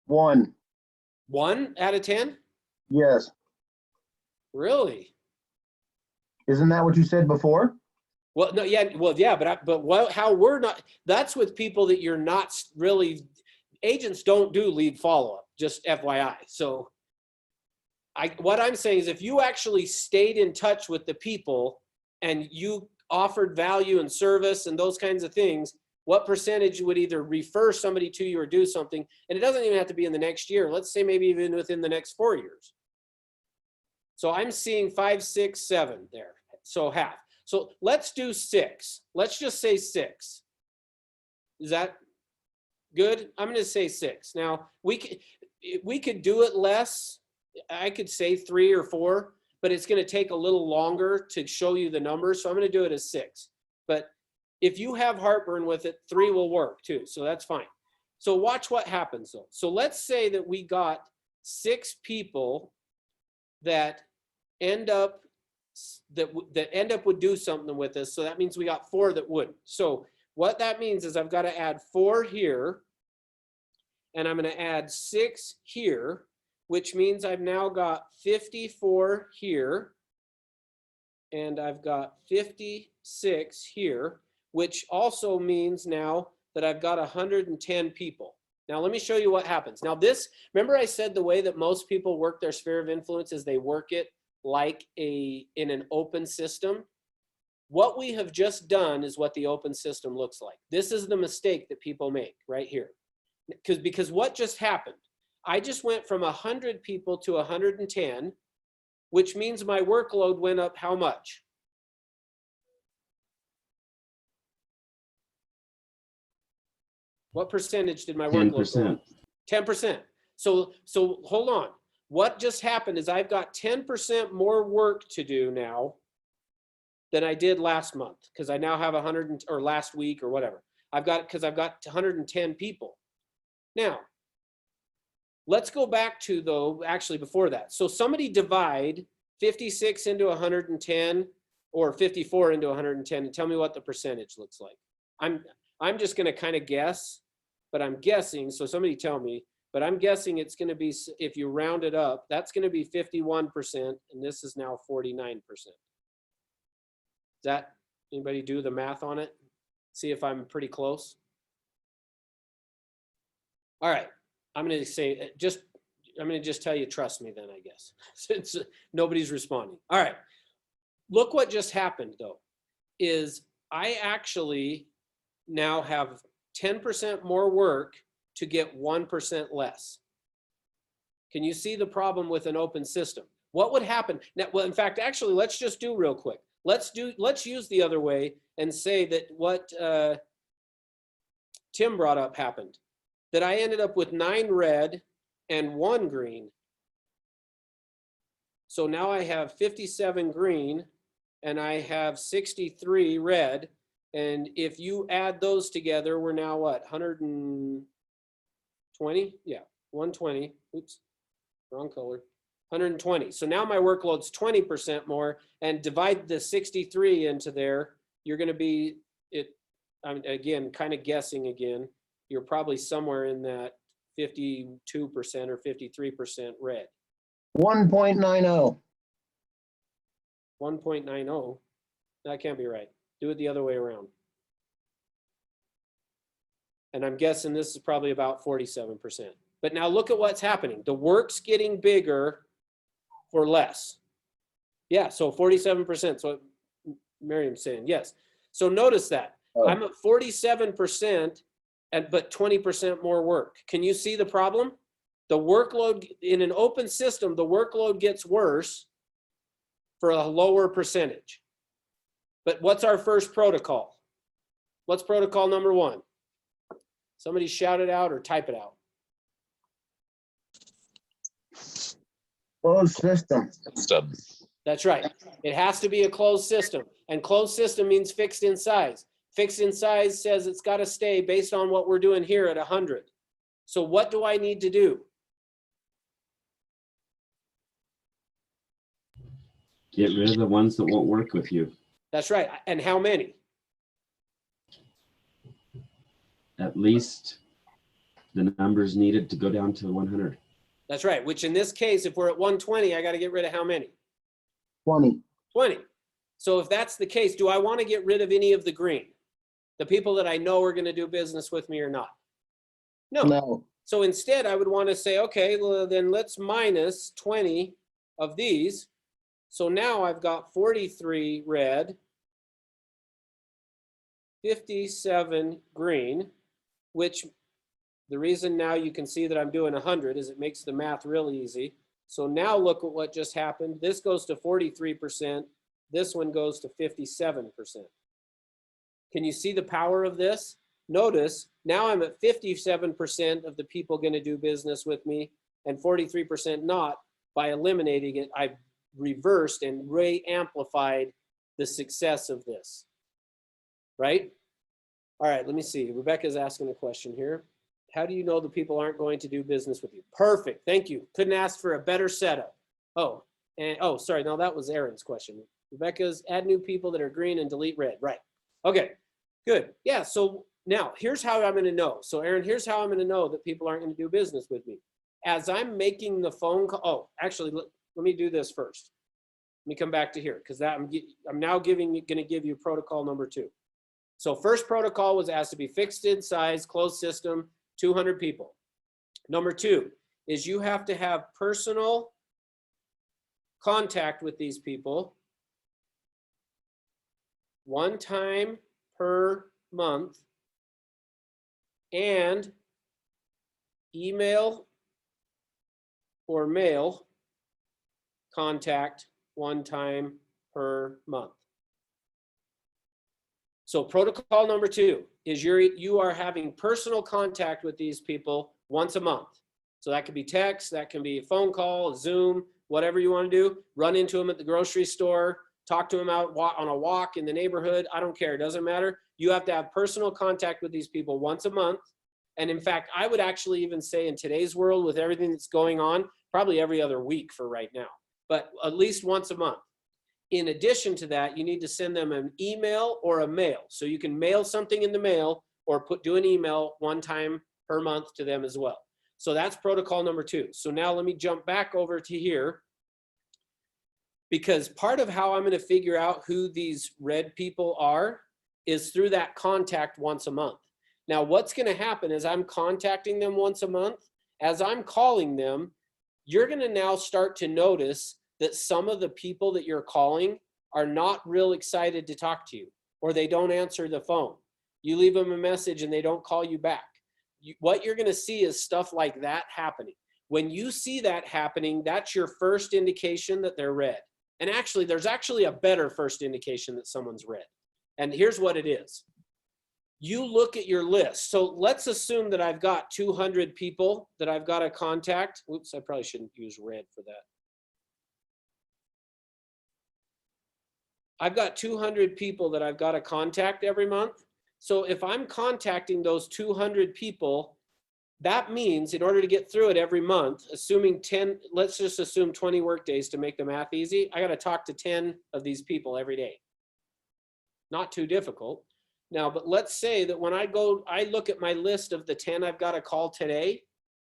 1. 1 out of 10? Yes. Really? Isn't that what you said before? Well, no, yeah, well, yeah, how we're not, that's with people that you're not really, agents don't do lead follow-up, just FYI. So what I'm saying is if you actually stayed in touch with the people and you offered value and service and those kinds of things, what percentage would either refer somebody to you or do something? And it doesn't even have to be in the next year. Let's say maybe even within the next 4 years. So I'm seeing 5, 6, 7 there. So half. So let's do 6. Let's just say 6. Is that good? I'm going to say 6. Now we could do it less. I could say 3 or 4, but it's going to take a little longer to show you the numbers. So I'm going to do it as 6. But if you have heartburn with it, 3 will work too. So that's fine. So watch what happens though. So let's say that we got 6 people that end up would do something with us. So that means we got 4 that wouldn't. So what that means is I've got to add 4 here. and I'm going to add 6 here, which means I've now got 54 here, and I've got 56 here, which also means now that I've got 110 people. Now let me show you what happens. Now this, remember I said the way that most people work their sphere of influence is they work it like in an open system. What we have just done is what the open system looks like. This is the mistake that people make right here. Because what just happened? I just went from 100 people to 110, which means my workload went up how much? What percentage did my workload go up? 10%. So hold on. What just happened is I've got 10% more work to do now than I did last month, because I now have 100 or last week or whatever. I've got 110 people. Now, let's go back to though, actually before that. So somebody divide 56 into 110 or 54 into 110 and tell me what the percentage looks like. I'm just going to kind of guess, but I'm guessing, so somebody tell me, but I'm guessing it's going to be, if you round it up, that's going to be 51%, and this is now 49%. Does that, anybody do the math on it? See if I'm pretty close? All right, I'm going to say, I'm going to just tell you, trust me then, I guess, since nobody's responding. All right, look what just happened though, is I actually now have 10% more work to get 1% less. Can you see the problem with an open system? What would happen? Now, well, in fact, actually, let's just do real quick. Let's use the other way and say that what Tim brought up happened, that I ended up with 9 red and 1 green. So now I have 57 green and I have 63 red. And if you add those together, we're now what, 120? Yeah, 120. Oops, wrong color. 120. So now my workload's 20% more, and divide the 63 into there, you're going to be, I'm again, kind of guessing again, you're probably somewhere in that 52% or 53% red. 1.90. 1.90. That can't be right. Do it the other way around. And I'm guessing this is probably about 47%. But now look at what's happening. The work's getting bigger for less. Yeah, so 47%. So Miriam's saying, yes. So notice that. Oh. I'm at 47%, but 20% more work. Can you see the problem? The workload in an open system, the workload gets worse for a lower percentage. But what's our first protocol? What's protocol number 1? Somebody shout it out or type it out. Closed system. That's right. It has to be a closed system. And closed system means fixed in size. Fixed in size says it's got to stay based on what we're doing here at 100. So what do I need to do? Get rid of the ones that won't work with you. That's right. And how many? At least the numbers needed to go down to 100. That's right. Which in this case, if we're at 120, I got to get rid of how many? 20. 20. So if that's the case, do I want to get rid of any of the green? The people that I know are going to do business with me or not? No. No. So instead, I would want to say, okay, well, then let's minus 20 of these. So now I've got 43 red, 57 green, which the reason now you can see that I'm doing 100 is it makes the math real easy. So now look at what just happened. This goes to 43%. This one goes to 57%. Can you see the power of this? Notice now I'm at 57% of the people going to do business with me and 43% not. By eliminating it, I've reversed and re-amplified the success of this, right? All right, let me see. Rebecca's asking a question here. How do you know the people aren't going to do business with you? Perfect, thank you. Couldn't ask for a better setup. Oh, and oh, sorry, no, that was Aaron's question. Rebecca's add new people that are green and delete red, right? Okay, good. Yeah, so Now, here's how I'm going to know. So Aaron, here's how I'm going to know that people aren't going to do business with me. As I'm making the phone call, oh, actually, let me do this first. Let me come back to here because I'm now going to give you protocol number 2. So first protocol was asked to be fixed in size, closed system, 200 people. Number 2 is you have to have personal contact with these people 1 time per month and email or mail contact 1 time per month. So protocol number 2 is you are having personal contact with these people once a month. So that could be text, that can be a phone call, Zoom, whatever you want to do. Run into them at the grocery store, talk to them out on a walk in the neighborhood. I don't care, it doesn't matter. You have to have personal contact with these people once a month. And in fact, I would actually even say in today's world with everything that's going on, probably every other week for right now, but at least once a month. In addition to that, you need to send them an email or a mail. So you can mail something in the mail or do an email 1 time per month to them as well. So that's protocol number 2. So now let me jump back over to here, because part of how I'm going to figure out who these red people are is through that contact once a month. Now, what's going to happen is I'm contacting them once a month. As I'm calling them, you're going to now start to notice that some of the people that you're calling are not real excited to talk to you, or they don't answer the phone. You leave them a message and they don't call you back. What you're going to see is stuff like that happening. When you see that happening, that's your first indication that they're red. And actually, there's actually a better first indication that someone's red. And here's what it is. You look at your list. So let's assume that I've got 200 people that I've got to contact. Oops, I probably shouldn't use red for that. I've got 200 people that I've got to contact every month. So if I'm contacting those 200 people, that means in order to get through it every month, assuming 10, let's just assume 20 work days to make the math easy, I got to talk to 10 of these people every day. Not too difficult. Now, but let's say that when I look at my list of the 10 I've got to call today.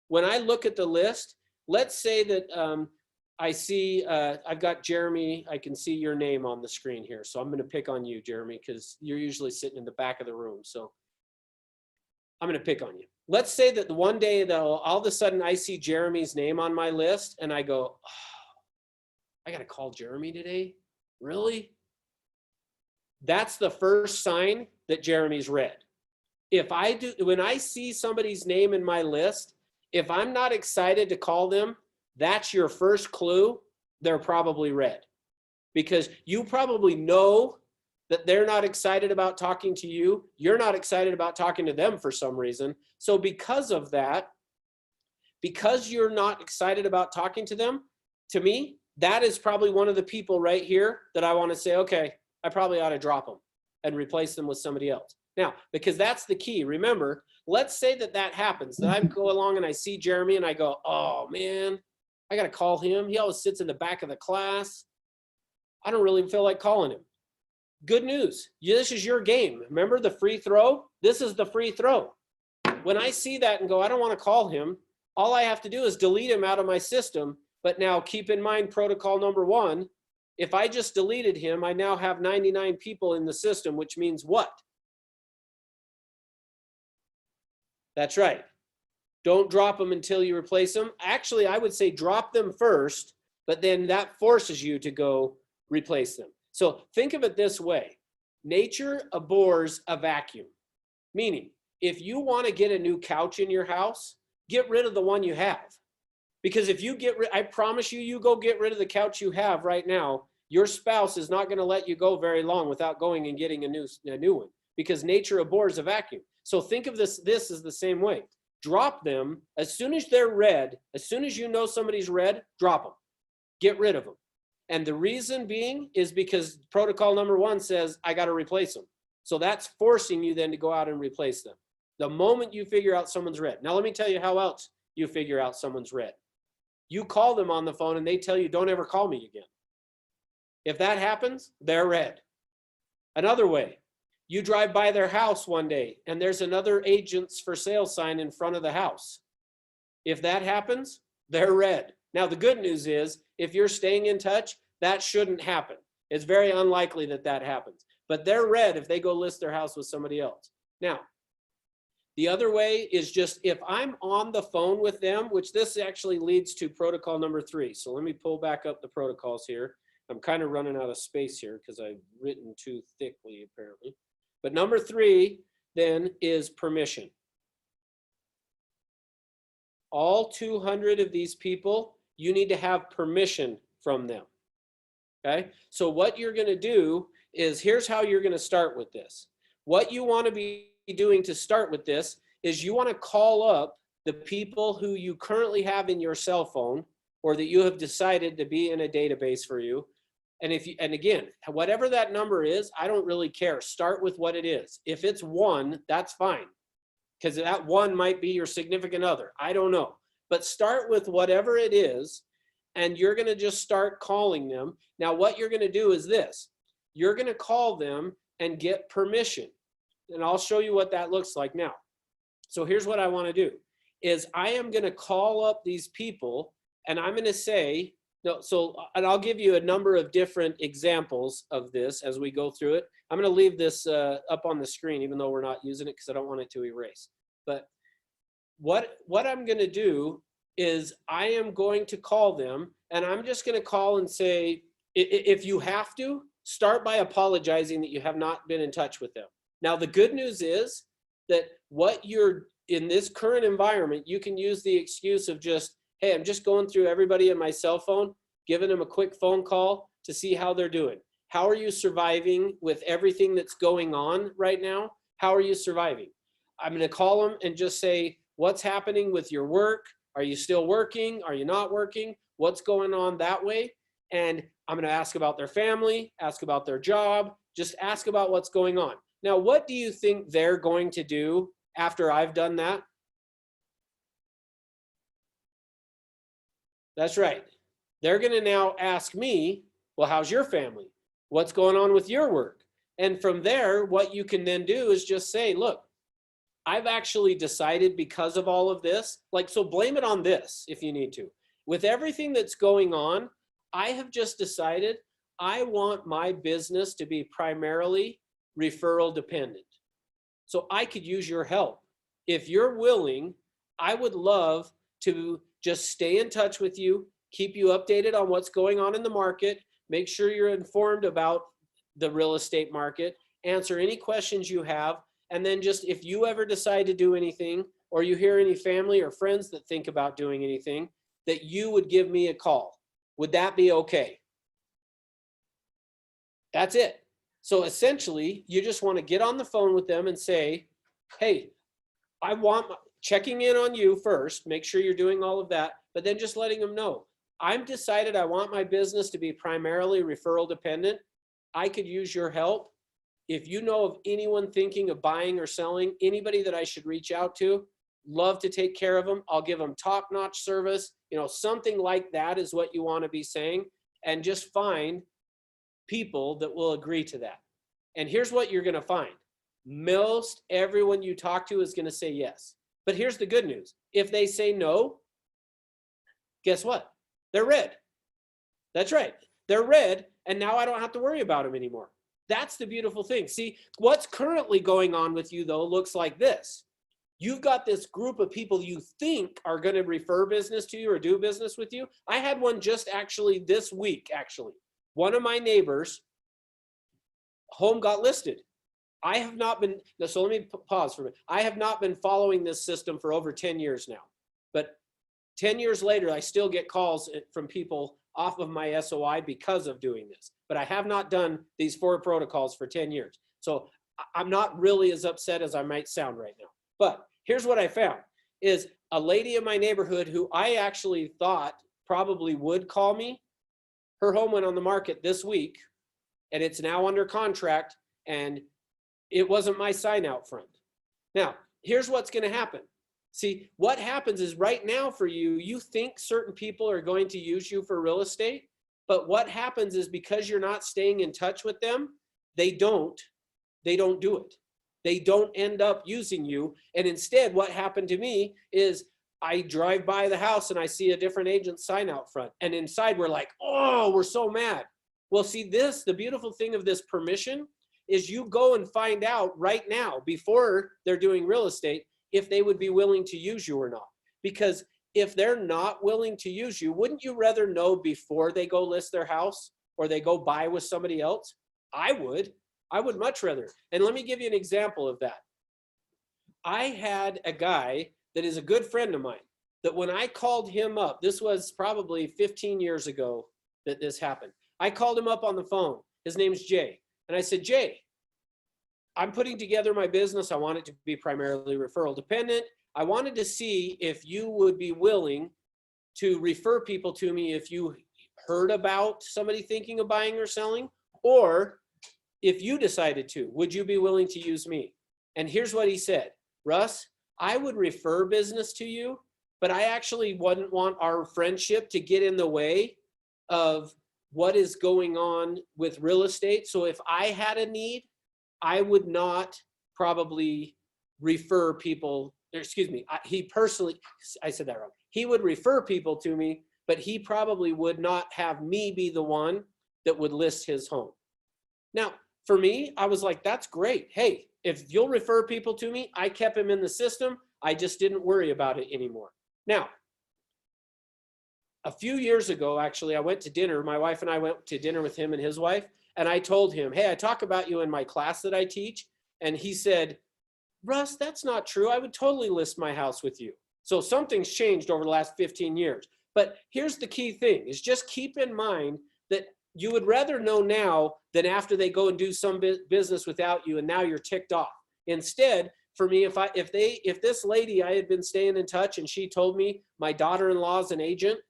When I look at the list, let's say that I see, I've got Jeremy, I can see your name on the screen here. So I'm going to pick on you, Jeremy, because you're usually sitting in the back of the room. So I'm going to pick on you. Let's say that the one day that all of a sudden I see Jeremy's name on my list and I go, oh, I got to call Jeremy today? Really? That's the first sign that Jeremy's red. When I see somebody's name in my list, if I'm not excited to call them, that's your first clue, they're probably red. Because you probably know that they're not excited about talking to you. You're not excited about talking to them for some reason. So because of that, because you're not excited about talking to them, to me, that is probably one of the people right here that I want to say, okay, I probably ought to drop them and replace them with somebody else. Now, because that's the key. Remember, let's say that happens, that I go along and I see Jeremy and I go, oh man, I got to call him. He always sits in the back of the class. I don't really feel like calling him. Good news. This is your game. Remember the free throw? This is the free throw. When I see that and go, I don't want to call him, all I have to do is delete him out of my system. But now keep in mind protocol number 1. If I just deleted him, I now have 99 people in the system, which means what? That's right. Don't drop them until you replace them. Actually, I would say drop them first, but then that forces you to go replace them. So think of it this way. Nature abhors a vacuum. Meaning, if you want to get a new couch in your house, get rid of the one you have. Because if you I promise you, you go get rid of the couch you have right now, your spouse is not going to let you go very long without going and getting a new one. Because nature abhors a vacuum. So think of this as the same way. Drop them as soon as they're red. As soon as you know somebody's red, drop them. Get rid of them. And the reason being is because protocol number 1 says, I got to replace them. So that's forcing you then to go out and replace them. The moment you figure out someone's red. Now, let me tell you how else you figure out someone's red. You call them on the phone and they tell you, don't ever call me again. If that happens, they're red. Another way, You drive by their house one day and there's another agent's for sale sign in front of the house. If that happens, they're red. Now, the good news is if you're staying in touch, that shouldn't happen. It's very unlikely that that happens, but they're red if they go list their house with somebody else. Now, the other way is just if I'm on the phone with them, which this actually leads to protocol number 3. So let me pull back up the protocols here. I'm kind of running out of space here because I've written too thickly apparently. But number 3 then is permission. All 200 of these people, you need to have permission from them. Okay, so what you're going to do is, here's how you're going to start with this. What you want to be doing to start with this is you want to call up the people who you currently have in your cell phone or that you have decided to be in a database for you. And again, whatever that number is, I don't really care. Start with what it is. If it's 1, that's fine, because that 1 might be your significant other. I don't know. But start with whatever it is, and you're going to just start calling them. Now, what you're going to do is this. You're going to call them and get permission. And I'll show you what that looks like now. So here's what I want to do is I am going to call up these people and I'm going to say, no, and I'll give you a number of different examples of this as we go through it. I'm going to leave this up on the screen, even though we're not using it because I don't want it to erase. But what I'm going to do is I am going to call them and I'm just going to call and say, if you have to, start by apologizing that you have not been in touch with them. Now, the good news is that what you're in this current environment, you can use the excuse of just, hey, I'm just going through everybody in my cell phone, giving them a quick phone call to see how they're doing. How are you surviving with everything that's going on right now? How are you surviving? I'm going to call them and just say, what's happening with your work? Are you still working? Are you not working? What's going on that way? And I'm going to ask about their family, ask about their job, just ask about what's going on. Now, what do you think they're going to do after I've done that? That's right. They're going to now ask me, well, how's your family? What's going on with your work? And from there, what you can then do is just say, look, I've actually decided because of all of this, so blame it on this if you need to. With everything that's going on, I have just decided I want my business to be primarily referral dependent. So I could use your help. If you're willing, I would love to just stay in touch with you, keep you updated on what's going on in the market, make sure you're informed about the real estate market, answer any questions you have, and then just if you ever decide to do anything or you hear any family or friends that think about doing anything, that you would give me a call. Would that be okay? That's it. So essentially, you just want to get on the phone with them and say, hey, I want checking in on you first, make sure you're doing all of that, but then just letting them know, I've decided I want my business to be primarily referral dependent. I could use your help. If you know of anyone thinking of buying or selling, anybody that I should reach out to, love to take care of them. I'll give them top-notch service. Something like that is what you want to be saying, and just find people that will agree to that. And here's what you're going to find. Most everyone you talk to is going to say yes. But here's the good news. If they say no, guess what? They're red. That's right. They're red, and now I don't have to worry about them anymore. That's the beautiful thing. See, what's currently going on with you, though, looks like this. You've got this group of people you think are going to refer business to you or do business with you. I had one just actually this week, One of my neighbors' home got listed. I have not been, so let me pause for a minute. I have not been following this system for over 10 years now. But 10 years later, I still get calls from people off of my SOI because of doing this. But I have not done these 4 protocols for 10 years. So I'm not really as upset as I might sound right now. But here's what I found is a lady in my neighborhood who I actually thought probably would call me. Her home went on the market this week and it's now under contract, and it wasn't my sign out front. Now, here's what's going to happen. See, what happens is right now for you, you think certain people are going to use you for real estate, but what happens is because you're not staying in touch with them, they don't. they don't do it. They don't end up using you. And instead, what happened to me is I drive by the house and I see a different agent sign out front. And inside we're like, oh, we're so mad. Well, see this, the beautiful thing of this permission is you go and find out right now before they're doing real estate if they would be willing to use you or not. Because if they're not willing to use you, wouldn't you rather know before they go list their house or they go buy with somebody else? I would much rather. And let me give you an example of that. I had a guy that is a good friend of mine that when I called him up, this was probably 15 years ago that this happened. I called him up on the phone. His name's Jay. And I said, Jay, I'm putting together my business. I want it to be primarily referral dependent. I wanted to see if you would be willing to refer people to me if you heard about somebody thinking of buying or selling, or if you decided to, would you be willing to use me? And here's what he said, Russ, I would refer business to you, but I actually wouldn't want our friendship to get in the way of what is going on with real estate. So if I had a need, I would not probably refer people, excuse me, I said that wrong. He would refer people to me, but he probably would not have me be the one that would list his home. Now, for me, I was like, that's great. Hey, if you'll refer people to me, I kept him in the system. I just didn't worry about it anymore. Now, a few years ago, actually, I went to dinner. My wife and I went to dinner with him and his wife. And I told him, hey, I talk about you in my class that I teach. And he said, Russ, that's not true. I would totally list my house with you. So something's changed over the last 15 years. But here's the key thing is just keep in mind that you would rather know now than after they go and do some business without you and now you're ticked off. Instead, for me, if this lady, I had been staying in touch and she told me my daughter-in-law is an agent,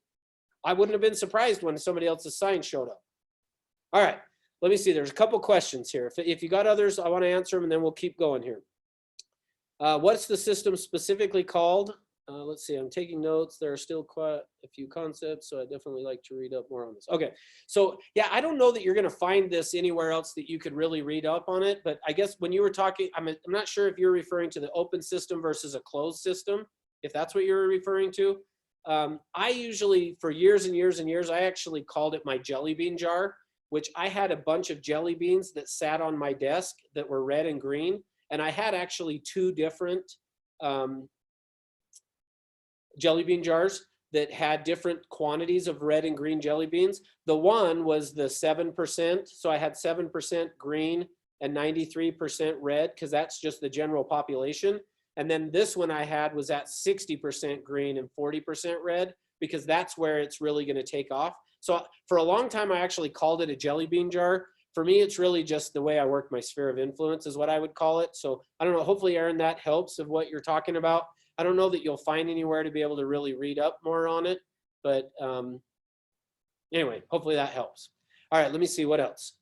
I wouldn't have been surprised when somebody else's sign showed up. All right, let me see. There's a couple questions here. If you got others, I want to answer them and then we'll keep going here. What's the system specifically called? Let's see, I'm taking notes. There are still quite a few concepts, so I definitely like to read up more on this. Okay, so yeah, I don't know that you're going to find this anywhere else that you could really read up on it, but I guess when you were talking, I'm not sure if you're referring to the open system versus a closed system, if that's what you're referring to. I usually, for years and years and years, I actually called it my jelly bean jar, which I had a bunch of jelly beans that sat on my desk that were red and green, and I had actually two different jelly bean jars that had different quantities of red and green jelly beans. The one was the 7%. So I had 7% green and 93% red because that's just the general population. And then this one I had was at 60% green and 40% red because that's where it's really going to take off. So for a long time, I actually called it a jelly bean jar. For me, it's really just the way I work my sphere of influence is what I would call it. So I don't know, hopefully Aaron, that helps of what you're talking about. I don't know that you'll find anywhere to be able to really read up more on it, but anyway, hopefully that helps. All right, let me see what else.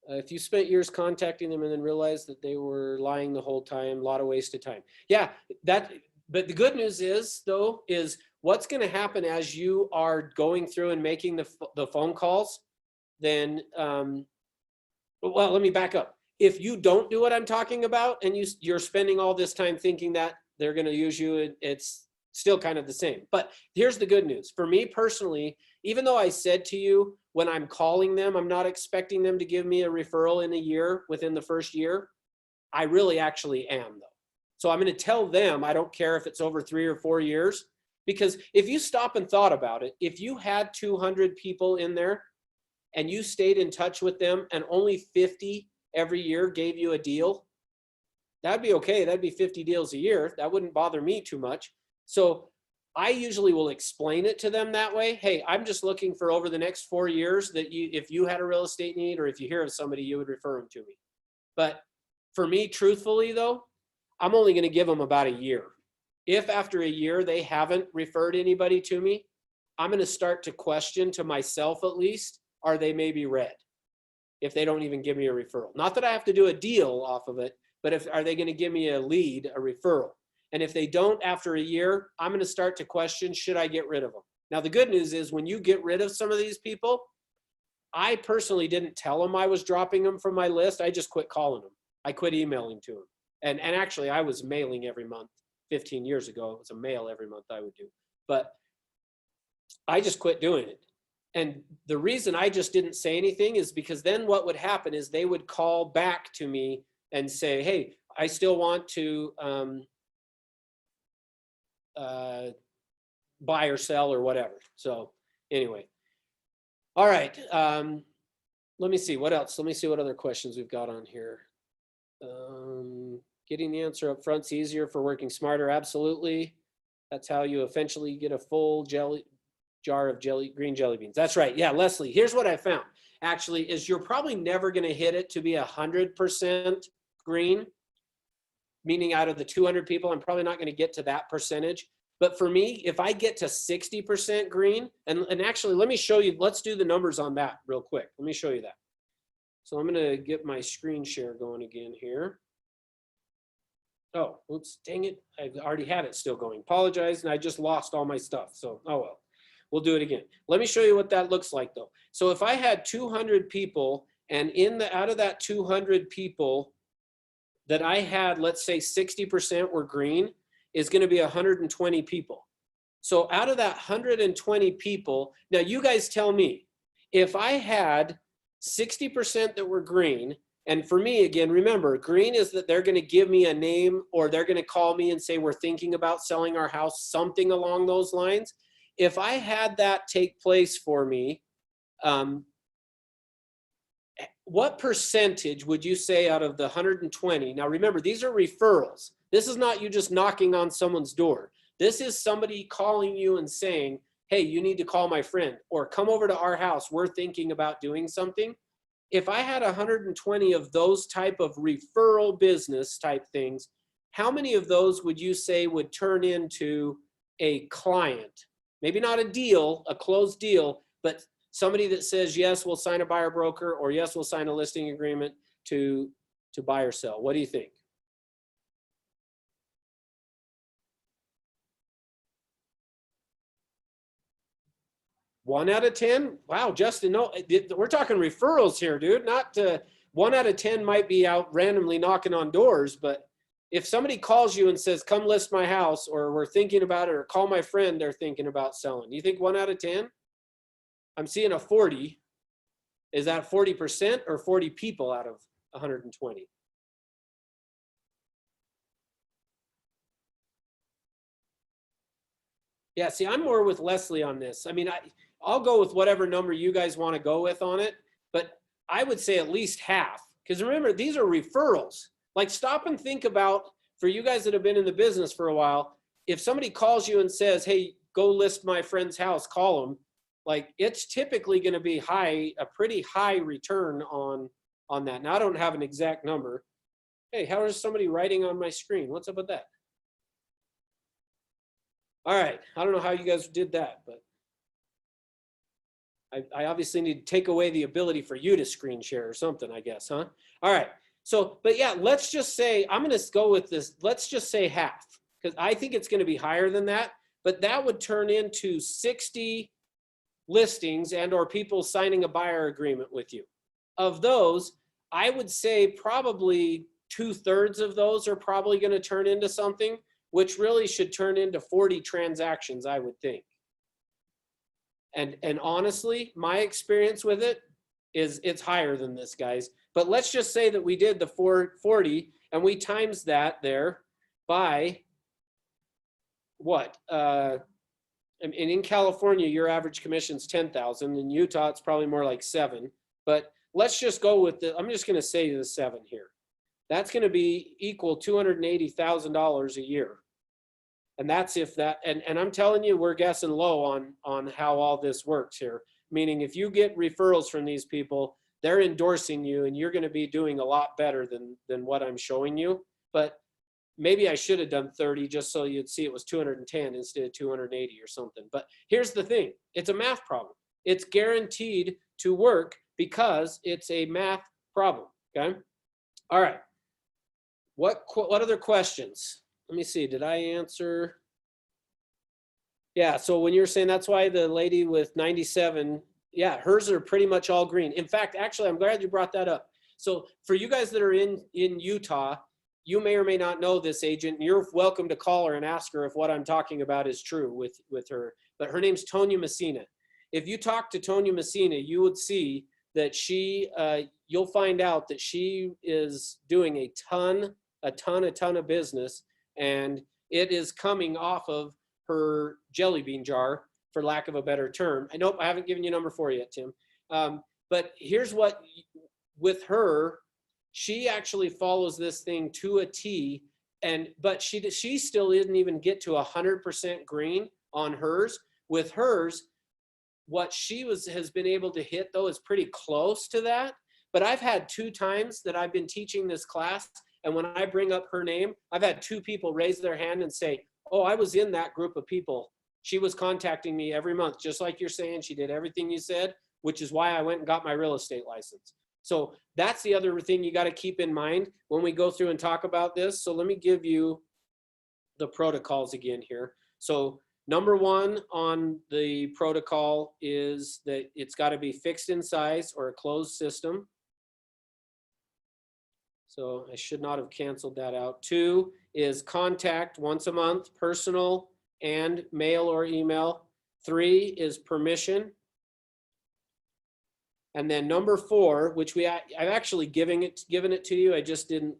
If you spent years contacting them and then realized that they were lying the whole time, a lot of wasted time. Yeah, but the good news is though, is what's going to happen as you are going through and making the phone calls, then, well, let me back up. If you don't do what I'm talking about and you're spending all this time thinking that they're going to use you, it's still kind of the same. But here's the good news. For me personally, even though I said to you, when I'm calling them, I'm not expecting them to give me a referral in a year within the first year. I really actually am though. So I'm going to tell them, I don't care if it's over 3 or 4 years, because if you stop and thought about it, if you had 200 people in there and you stayed in touch with them and only 50 every year gave you a deal, that'd be okay. That'd be 50 deals a year. That wouldn't bother me too much. So I usually will explain it to them that way. Hey, I'm just looking for over the next 4 years that if you had a real estate need or if you hear of somebody, you would refer them to me. But for me, truthfully though, I'm only going to give them about a year. If after a year they haven't referred anybody to me, I'm going to start to question to myself at least, are they maybe red? If they don't even give me a referral. Not that I have to do a deal off of it, but are they going to give me a lead, a referral? And if they don't after a year, I'm going to start to question, should I get rid of them? Now, the good news is when you get rid of some of these people, I personally didn't tell them I was dropping them from my list. I just quit calling them. I quit emailing to them. And actually I was mailing every month 15 years ago. It was a mail every month I would do, but I just quit doing it. And the reason I just didn't say anything is because then what would happen is they would call back to me and say, hey, I still want to buy or sell or whatever. So anyway, all right. Let me see what else. Let me see what other questions we've got on here. Getting the answer up front's easier for working smarter. Absolutely. That's how you eventually get a full jar of green jelly beans. That's right. Yeah, Leslie, here's what I found actually is you're probably never going to hit it to be 100% green, meaning out of the 200 people, I'm probably not going to get to that percentage. But for me, if I get to 60% green, and actually, let me show you, let's do the numbers on that real quick. Let me show you that. So I'm going to get my screen share going again here. Oh, oops, dang it. I've already had it still going. Apologize, and I just lost all my stuff. So, oh well, we'll do it again. Let me show you what that looks like though. So if I had 200 people, and out of that 200 people that I had, let's say 60% were green, is going to be 120 people. So out of that 120 people, now you guys tell me, if I had 60% that were green, and for me, again, remember, green is that they're going to give me a name or they're going to call me and say, we're thinking about selling our house, something along those lines. If I had that take place for me, what percentage would you say out of the 120? Now remember, these are referrals. This is not you just knocking on someone's door. This is somebody calling you and saying, hey, you need to call my friend or come over to our house. We're thinking about doing something. If I had 120 of those type of referral business type things, how many of those would you say would turn into a client? Maybe not a deal, a closed deal, but somebody that says, yes, we'll sign a buyer broker, or yes, we'll sign a listing agreement to buy or sell. What do you think? One out of 10? Wow, Justin, no, we're talking referrals here, dude. Not 1 out of 10 might be out randomly knocking on doors, but if somebody calls you and says, come list my house, or we're thinking about it, or call my friend, they're thinking about selling. Do you think 1 out of 10? I'm seeing a 40. Is that 40% or 40 people out of 120? Yeah, see, I'm more with Leslie on this. I mean, I'll go with whatever number you guys want to go with on it, but I would say at least half. Because remember, these are referrals. Like, stop and think about, for you guys that have been in the business for a while, if somebody calls you and says, hey, go list my friend's house, call them. Like, it's typically going to be a pretty high return on that. Now, I don't have an exact number. Hey, how is somebody writing on my screen? What's up with that? All right. I don't know how you guys did that, but I obviously need to take away the ability for you to screen share or something, I guess, huh? All right. So, but yeah, let's just say, I'm going to go with this. Let's just say half, because I think it's going to be higher than that, but that would turn into 60 listings and or people signing a buyer agreement with you. Of those, I would say probably 2/3 of those are probably going to turn into something, which really should turn into 40 transactions, I would think. And honestly, my experience with it is it's higher than this, guys. But let's just say that we did the 440 and we times that there by what? And in California, your average commission is 10,000. In Utah, it's probably more like 7. But let's just go with I'm just going to say the 7 here. That's going to be equal $280,000 a year. And that's if that, and I'm telling you, we're guessing low on how all this works here. Meaning if you get referrals from these people, they're endorsing you and you're going to be doing a lot better than what I'm showing you. But maybe I should have done 30 just so you'd see it was 210 instead of 280 or something. But here's the thing. It's a math problem. It's guaranteed to work because it's a math problem, okay? All right. What other questions? Let me see, did I answer? Yeah, so when you're saying that's why the lady with 97 Yeah, hers are pretty much all green. In fact, actually, I'm glad you brought that up. So for you guys that are in Utah, you may or may not know this agent, and you're welcome to call her and ask her if what I'm talking about is true with her. But her name's Tonya Messina. If you talk to Tonya Messina, you would see that you'll find out that she is doing a ton of business, and it is coming off of her jelly bean jar, for lack of a better term. I haven't given you number 4 yet, Tim. But here's what, with her, she actually follows this thing to a T, but she still didn't even get to 100% green on hers. With hers, what she has been able to hit though is pretty close to that. But I've had 2 times that I've been teaching this class, and when I bring up her name, I've had 2 people raise their hand and say, oh, I was in that group of people. She was contacting me every month, just like you're saying. She did everything you said, which is why I went and got my real estate license. So that's the other thing you got to keep in mind when we go through and talk about this. So let me give you the protocols again here. So number 1 on the protocol is that it's got to be fixed in size or a closed system. So I should not have canceled that out. 2 is contact once a month, personal and mail or email. 3 is permission. And then number 4, which I've actually given it to you, I just didn't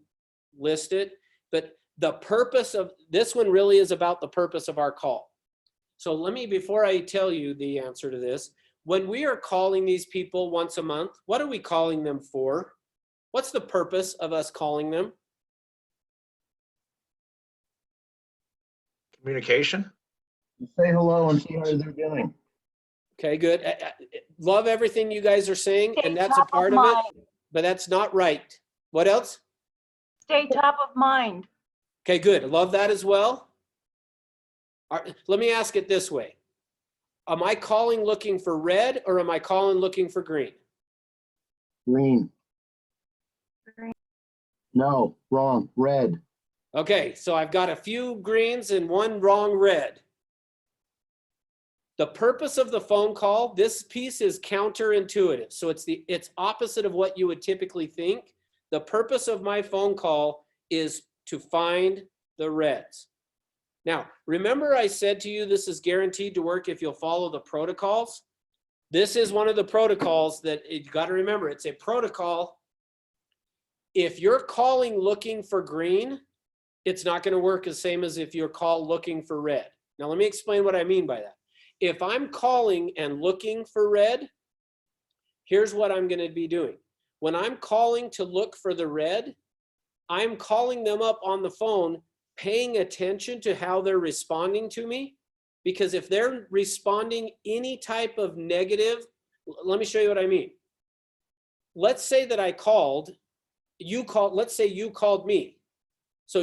list it. But the purpose of this one really is about the purpose of our call. So let me, before I tell you the answer to this, when we are calling these people once a month, what are we calling them for? What's the purpose of us calling them? Communication. Say hello and see how they're doing. Okay, good. Love everything you guys are saying, and Stay that's a top part of of it, mind. but that's not right. What else? Stay top of mind. Okay, good. Love that as well. Let me ask it this way. Am I calling looking for red, or am I calling looking for green? Green. Green. No, wrong. Red. Okay, so I've got a few greens and 1 wrong red. The purpose of the phone call, this piece is counterintuitive. So it's opposite of what you would typically think. The purpose of my phone call is to find the reds. Now, remember I said to you, this is guaranteed to work if you'll follow the protocols. This is one of the protocols that you got to remember. It's a protocol. If you're calling looking for green, it's not going to work the same as if you're call looking for red. Now, let me explain what I mean by that. If I'm calling and looking for red, here's what I'm going to be doing. When I'm calling to look for the red, I'm calling them up on the phone, paying attention to how they're responding to me. Because if they're responding any type of negative, let me show you what I mean. Let's say that I called, let's say you called me. So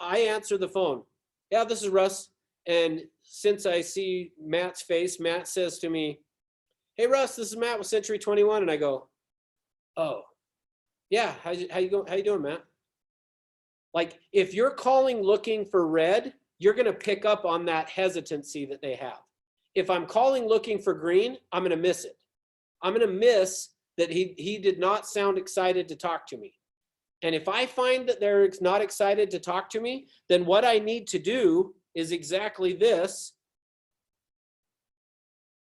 I answer the phone. Yeah, this is Russ. And since I see Matt's face, Matt says to me, hey, Russ, this is Matt with Century 21. And I go, oh, yeah, how you doing, Matt? Like, if you're calling looking for red, you're going to pick up on that hesitancy that they have. If I'm calling looking for green, I'm going to miss it. I'm going to miss that he did not sound excited to talk to me. And if I find that they're not excited to talk to me, then what I need to do is exactly this,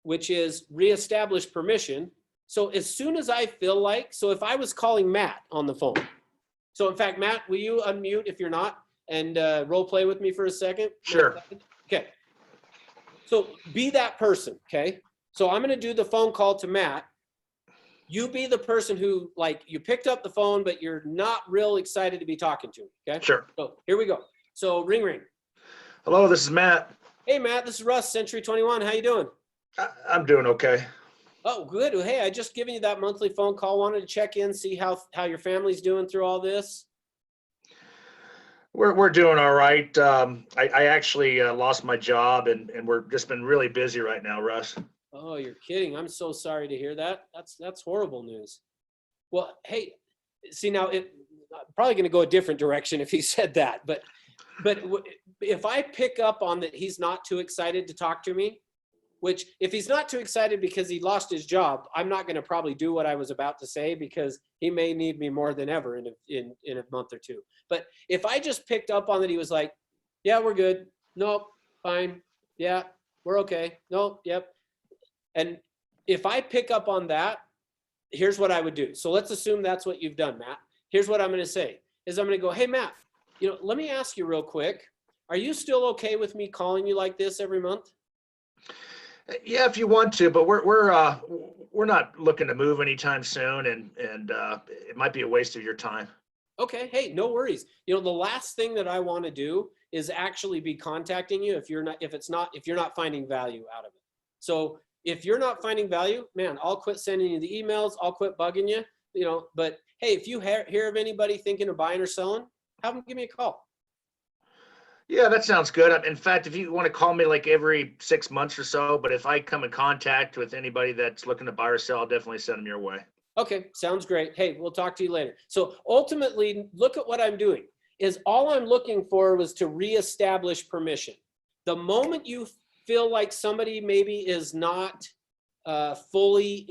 which is reestablish permission. So as soon as I feel like, so if I was calling Matt on the phone, so in fact, Matt, will you unmute if you're not and role play with me for a second? Sure. Okay. So be that person, okay? So I'm gonna do the phone call to Matt. You be the person who, like, you picked up the phone, but you're not real excited to be talking to me, okay? Sure. So here we go. So ring, ring. Hello, this is Matt. Hey, Matt, this is Russ, Century 21. How you doing? I'm doing okay. Oh, good. Hey, I just given you that monthly phone call. Wanted to check in, see how your family's doing through all this. We're doing all right. I actually lost my job and we're just been really busy right now, Russ. Oh, you're kidding. I'm so sorry to hear that. That's horrible news. Well, hey, see now, I'm probably going to go a different direction if he said that, but if I pick up on that he's not too excited to talk to me, which if he's not too excited because he lost his job, I'm not going to probably do what I was about to say because he may need me more than ever in a month or two. But if I just picked up on that, he was like, yeah, we're good. Nope, fine. Yeah, we're okay. Nope, yep. And if I pick up on that, here's what I would do. So let's assume that's what you've done, Matt. Here's what I'm going to say is I'm going to go, hey, Matt, let me ask you real quick. Are you still okay with me calling you like this every month? Yeah, if you want to, but we're not looking to move anytime soon, and it might be a waste of your time. Okay, hey, no worries. The last thing that I want to do is actually be contacting you if you're not finding value out of it. So if you're not finding value, man, I'll quit sending you the emails. I'll quit bugging you. But hey, if you hear of anybody thinking of buying or selling, have them give me a call. Yeah, that sounds good. In fact, if you want to call me like every 6 months or so, but if I come in contact with anybody that's looking to buy or sell, I'll definitely send them your way. Okay, sounds great. Hey, we'll talk to you later. So ultimately, look at what I'm doing. Is all I'm looking for was to reestablish permission. The moment you feel like somebody maybe is not fully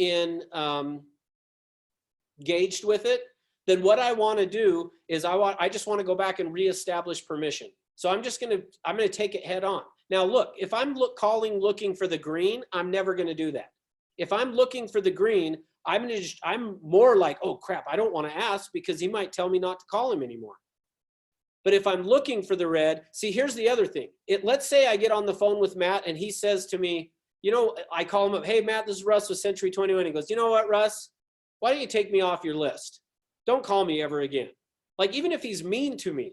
engaged with it, then what I want to do is I just want to go back and reestablish permission. So I'm gonna take it head on. Now look, if I'm looking for the green, I'm never gonna do that. If I'm looking for the green, I'm more like, oh crap, I don't want to ask because he might tell me not to call him anymore. But if I'm looking for the red, see, here's the other thing. Let's say I get on the phone with Matt and he says to me, I call him up, hey Matt, this is Russ with Century 21. He goes, you know what, Russ? Why don't you take me off your list? Don't call me ever again. Like, even if he's mean to me,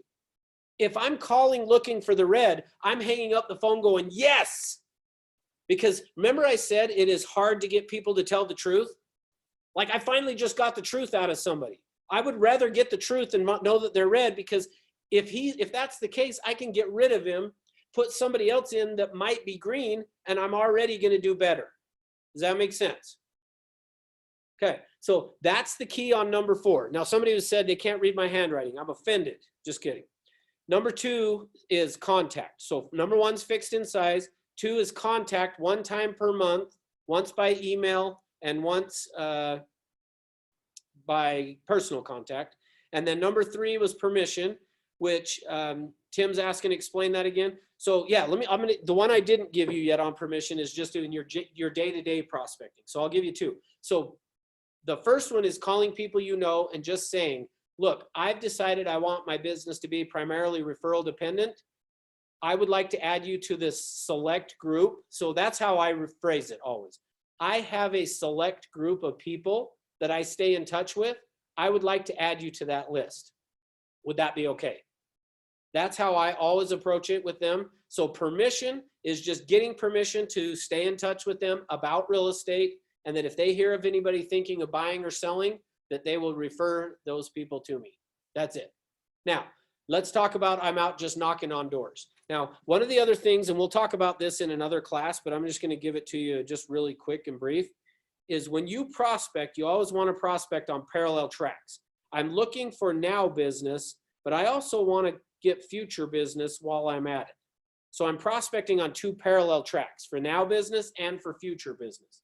if I'm calling looking for the red, I'm hanging up the phone going, yes. Because remember I said it is hard to get people to tell the truth? Like, I finally just got the truth out of somebody. I would rather get the truth and know that they're red, because if that's the case, I can get rid of him, put somebody else in that might be green, and I'm already going to do better. Does that make sense? Okay, so that's the key on number 4. Now, somebody who said they can't read my handwriting, I'm offended. Just kidding. Number 2 is contact. So number 1's fixed in size. 2 is contact 1 time per month, once by email and once by personal contact. And then number 3 was permission, which Tim's asking to explain that again. So yeah, the one I didn't give you yet on permission is just doing your day-to-day prospecting. So I'll give you 2. So the first one is calling people and just saying, look, I've decided I want my business to be primarily referral dependent. I would like to add you to this select group. So that's how I rephrase it always. I have a select group of people that I stay in touch with. I would like to add you to that list. Would that be okay? That's how I always approach it with them. So permission is just getting permission to stay in touch with them about real estate. And that if they hear of anybody thinking of buying or selling, that they will refer those people to me. That's it. Now, let's talk about I'm out just knocking on doors. Now, one of the other things, and we'll talk about this in another class, but I'm just going to give it to you just really quick and brief, is when you prospect, you always want to prospect on parallel tracks. I'm looking for now business, but I also want to get future business while I'm at it. So I'm prospecting on 2 parallel tracks, for now business and for future business.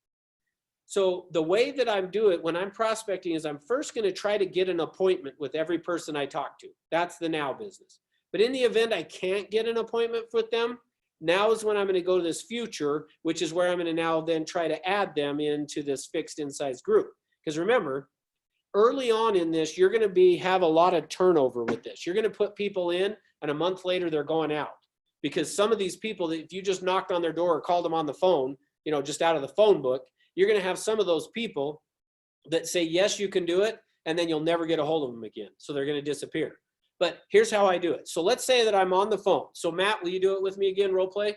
So the way that I do it when I'm prospecting is I'm first going to try to get an appointment with every person I talk to. That's the now business. But in the event I can't get an appointment with them, now is when I'm going to go to this future, which is where I'm going to now then try to add them into this fixed in size group. Because remember, early on in this, you're going to have a lot of turnover with this. You're going to put people in and a month later they're going out. Because some of these people, if you just knocked on their door or called them on the phone, just out of the phone book, you're going to have some of those people that say, yes, you can do it. And then you'll never get a hold of them again. So they're going to disappear. But here's how I do it. So let's say that I'm on the phone. So Matt, will you do it with me again, role play?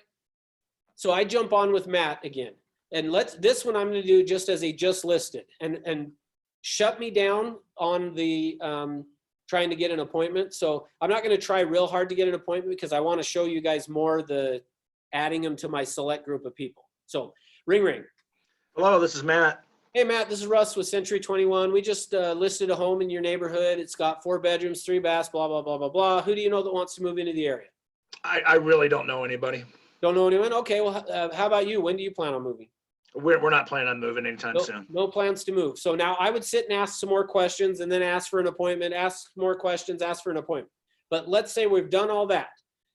So I jump on with Matt again. And this one I'm going to do just as a just listed and shut me down on the trying to get an appointment. So I'm not going to try real hard to get an appointment because I want to show you guys more the adding them to my select group of people. So ring, ring. Hello, this is Matt. Hey, Matt, this is Russ with Century 21. We just listed a home in your neighborhood. It's got 4 bedrooms, 3 baths, blah, blah, blah, blah, blah. Who do you know that wants to move into the area? I really don't know anybody. Don't know anyone? Okay, well, how about you? When do you plan on moving? We're not planning on moving anytime soon. No plans to move. So now I would sit and ask some more questions and then ask for an appointment, ask more questions, ask for an appointment. But let's say we've done all that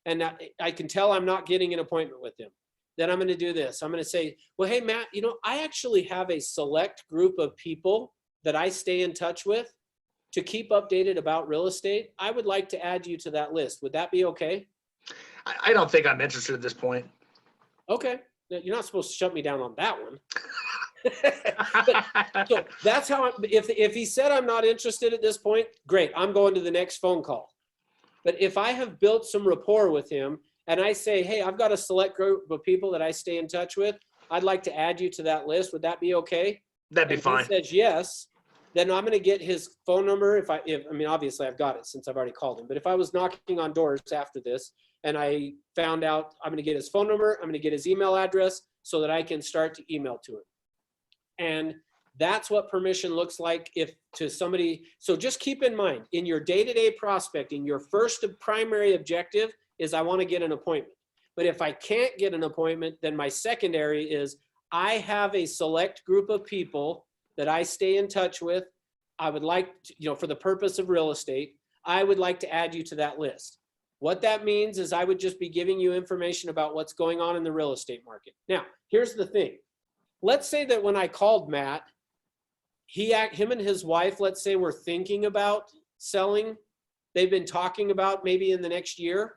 and now I can tell I'm not getting an appointment with him. Then I'm going to do this. I'm going to say, well, hey, Matt, I actually have a select group of people that I stay in touch with to keep updated about real estate. I would like to add you to that list. Would that be okay? I don't think I'm interested at this point. Okay. You're not supposed to shut me down on that one. So that's how, if he said I'm not interested at this point, great, I'm going to the next phone call. But if I have built some rapport with him and I say, hey, I've got a select group of people that I stay in touch with, I'd like to add you to that list. Would that be okay? That'd be And fine. he says yes, then I'm going to get his phone number. I mean, obviously I've got it since I've already called him, but if I was knocking on doors after this and I found out, I'm going to get his phone number, I'm going to get his email address so that I can start to email to him. And that's what permission looks like to somebody. So just keep in mind, in your day-to-day prospecting, your first primary objective is I want to get an appointment. But if I can't get an appointment, then my secondary is I have a select group of people that I stay in touch with. I would like to, for the purpose of real estate, I would like to add you to that list. What that means is I would just be giving you information about what's going on in the real estate market. Now, here's the thing. Let's say that when I called Matt, him and his wife, let's say, were thinking about selling. They've been talking about maybe in the next year.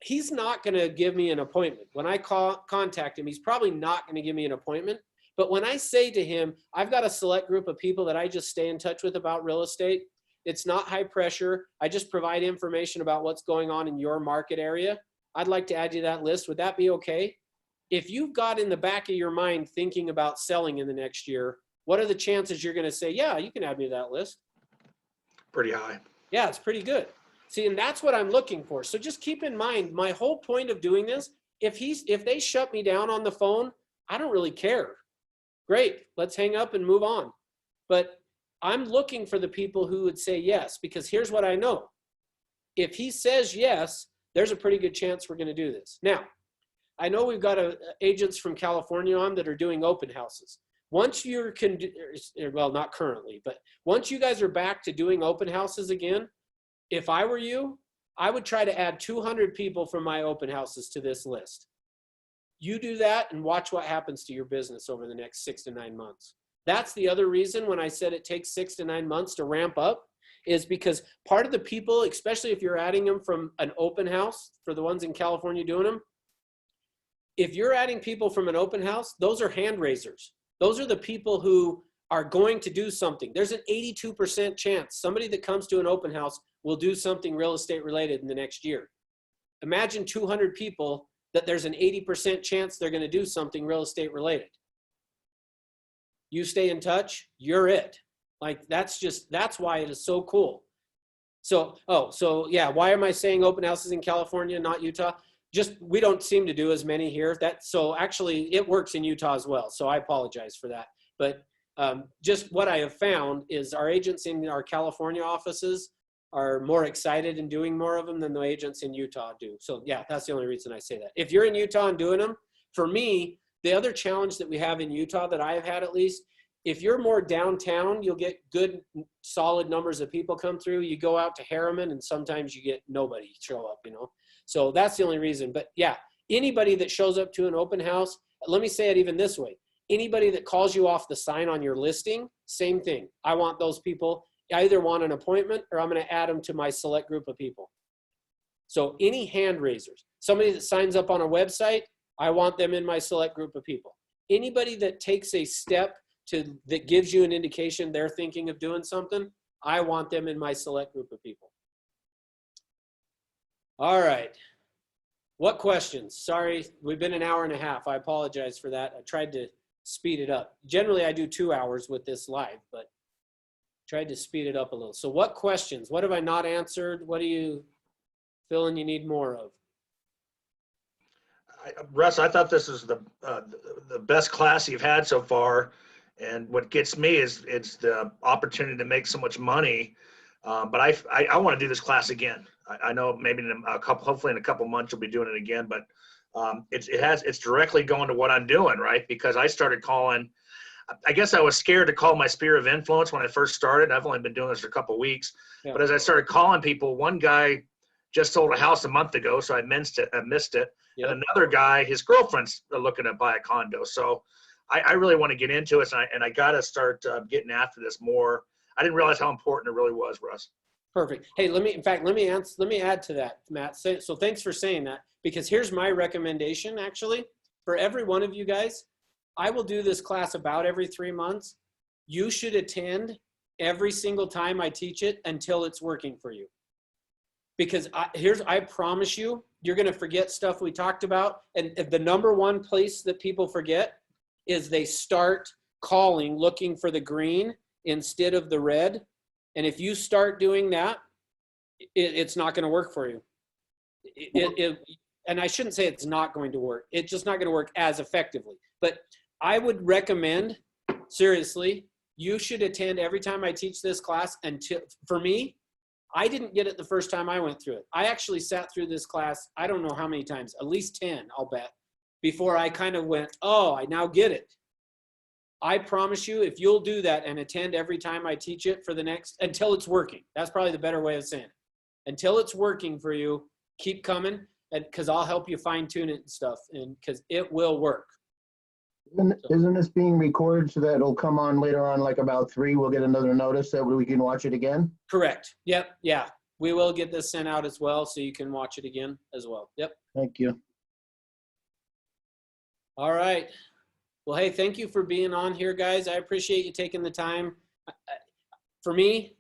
He's not going to give me an appointment. When I contact him, he's probably not going to give me an appointment. But when I say to him, I've got a select group of people that I just stay in touch with about real estate. It's not high pressure. I just provide information about what's going on in your market area. I'd like to add you to that list. Would that be okay? If you've got in the back of your mind thinking about selling in the next year, what are the chances you're going to say, yeah, you can add me to that list? Pretty high. Yeah, it's pretty good. See, and that's what I'm looking for. So just keep in mind, my whole point of doing this, if they shut me down on the phone, I don't really care. Great, let's hang up and move on. But I'm looking for the people who would say yes, because here's what I know. If he says yes, there's a pretty good chance we're going to do this. Now, I know we've got agents from California on that are doing open houses. Once you're, well, not currently, but once you guys are back to doing open houses again, if I were you, I would try to add 200 people from my open houses to this list. You do that and watch what happens to your business over the next 6 to 9 months. That's the other reason when I said it takes 6 to 9 months to ramp up, is because part of the people, especially if you're adding them from an open house, for the ones in California doing them, if you're adding people from an open house, those are hand raisers. Those are the people who are going to do something. There's an 82% chance somebody that comes to an open house will do something real estate related in the next year. Imagine 200 people that there's an 80% chance they're going to do something real estate related. You stay in touch, you're it. Like that's why it is so cool. So yeah, why am I saying open houses in California, not Utah? Just, we don't seem to do as many here. So actually it works in Utah as well. So I apologize for that. But just what I have found is our agents in our California offices are more excited in doing more of them than the agents in Utah do. So yeah, that's the only reason I say that. If you're in Utah and doing them, for me, the other challenge that we have in Utah that I have had at least, if you're more downtown, you'll get good, solid numbers of people come through. You go out to Harriman and sometimes you get nobody show up, So that's the only reason. But yeah, anybody that shows up to an open house, let me say it even this way. Anybody that calls you off the sign on your listing, same thing. I want those people. I either want an appointment or I'm going to add them to my select group of people. So any hand raisers, somebody that signs up on a website, I want them in my select group of people. Anybody that takes a step that gives you an indication they're thinking of doing something, I want them in my select group of people. All right. What questions? Sorry, we've been an hour and a half. I apologize for that. I tried to speed it up. Generally, I do 2 hours with this live, but tried to speed it up a little. So what questions? What have I not answered? What are you feeling you need more of? Russ, I thought this is the best class you've had so far. And what gets me is it's the opportunity to make so much money. But I want to do this class again. I know maybe hopefully in a couple months you'll be doing it again, but It's directly going to what I'm doing, right? Because I started calling, I guess I was scared to call my sphere of influence when I first started. I've only been doing this for a couple of weeks, Yeah. but as I started calling people, one guy just sold a house a month ago, so I missed it. Yep. And another guy, his girlfriend's looking to buy a condo. So I really want to get into it, and I got to start getting after this more. I didn't realize how important it really was, Russ. Perfect. Hey, let me add to that, Matt. So thanks for saying that, because here's my recommendation actually for every one of you guys. I will do this class about every 3 months. You should attend every single time I teach it until it's working for you. Because I promise you, you're going to forget stuff we talked about. And the number one place that people forget is they start calling, looking for the green instead of the red. And if you start doing that, it's not going to work for you. And I shouldn't say it's not going to work. It's just not going to work as effectively. But I would recommend, seriously, you should attend every time I teach this class. Until, for me, I didn't get it the first time I went through it. I actually sat through this class, I don't know how many times, at least 10, I'll bet, before I kind of went, oh, I now get it. I promise you, if you'll do that and attend every time I teach it for the next, until it's working. That's probably the better way of saying it. Until it's working for you, keep coming, and because I'll help you fine tune it and stuff, and because it will work. Isn't this being recorded so that it'll come on later on, like about 3, we'll get another notice that we can watch it again? Correct. Yep. Yeah. We will get this sent out as well, so you can watch it again as well. Yep. Thank you. All right. Well, hey, thank you for being on here, guys. I appreciate you taking the time. For me,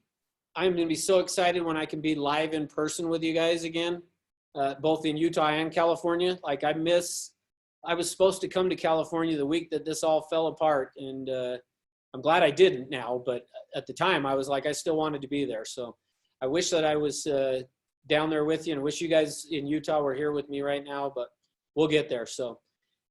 I'm going to be so excited when I can be live in person with you guys again, both in Utah and California. Like I was supposed to come to California the week that this all fell apart, and I'm glad I didn't now, but at the time I was like, I still wanted to be there. So I wish that I was down there with you, and I wish you guys in Utah were here with me right now, but we'll get there. So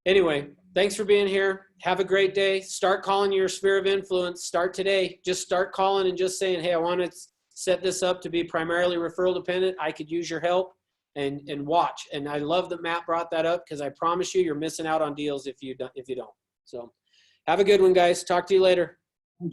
anyway, thanks for being here. Have a great day. Start calling your sphere of influence. Start today. Just start calling and just saying, hey, I want to set this up to be primarily referral dependent. I could use your help, and watch. And I love that Matt brought that up, because I promise you, you're missing out on deals if you don't. So have a good one, guys. Talk to you later.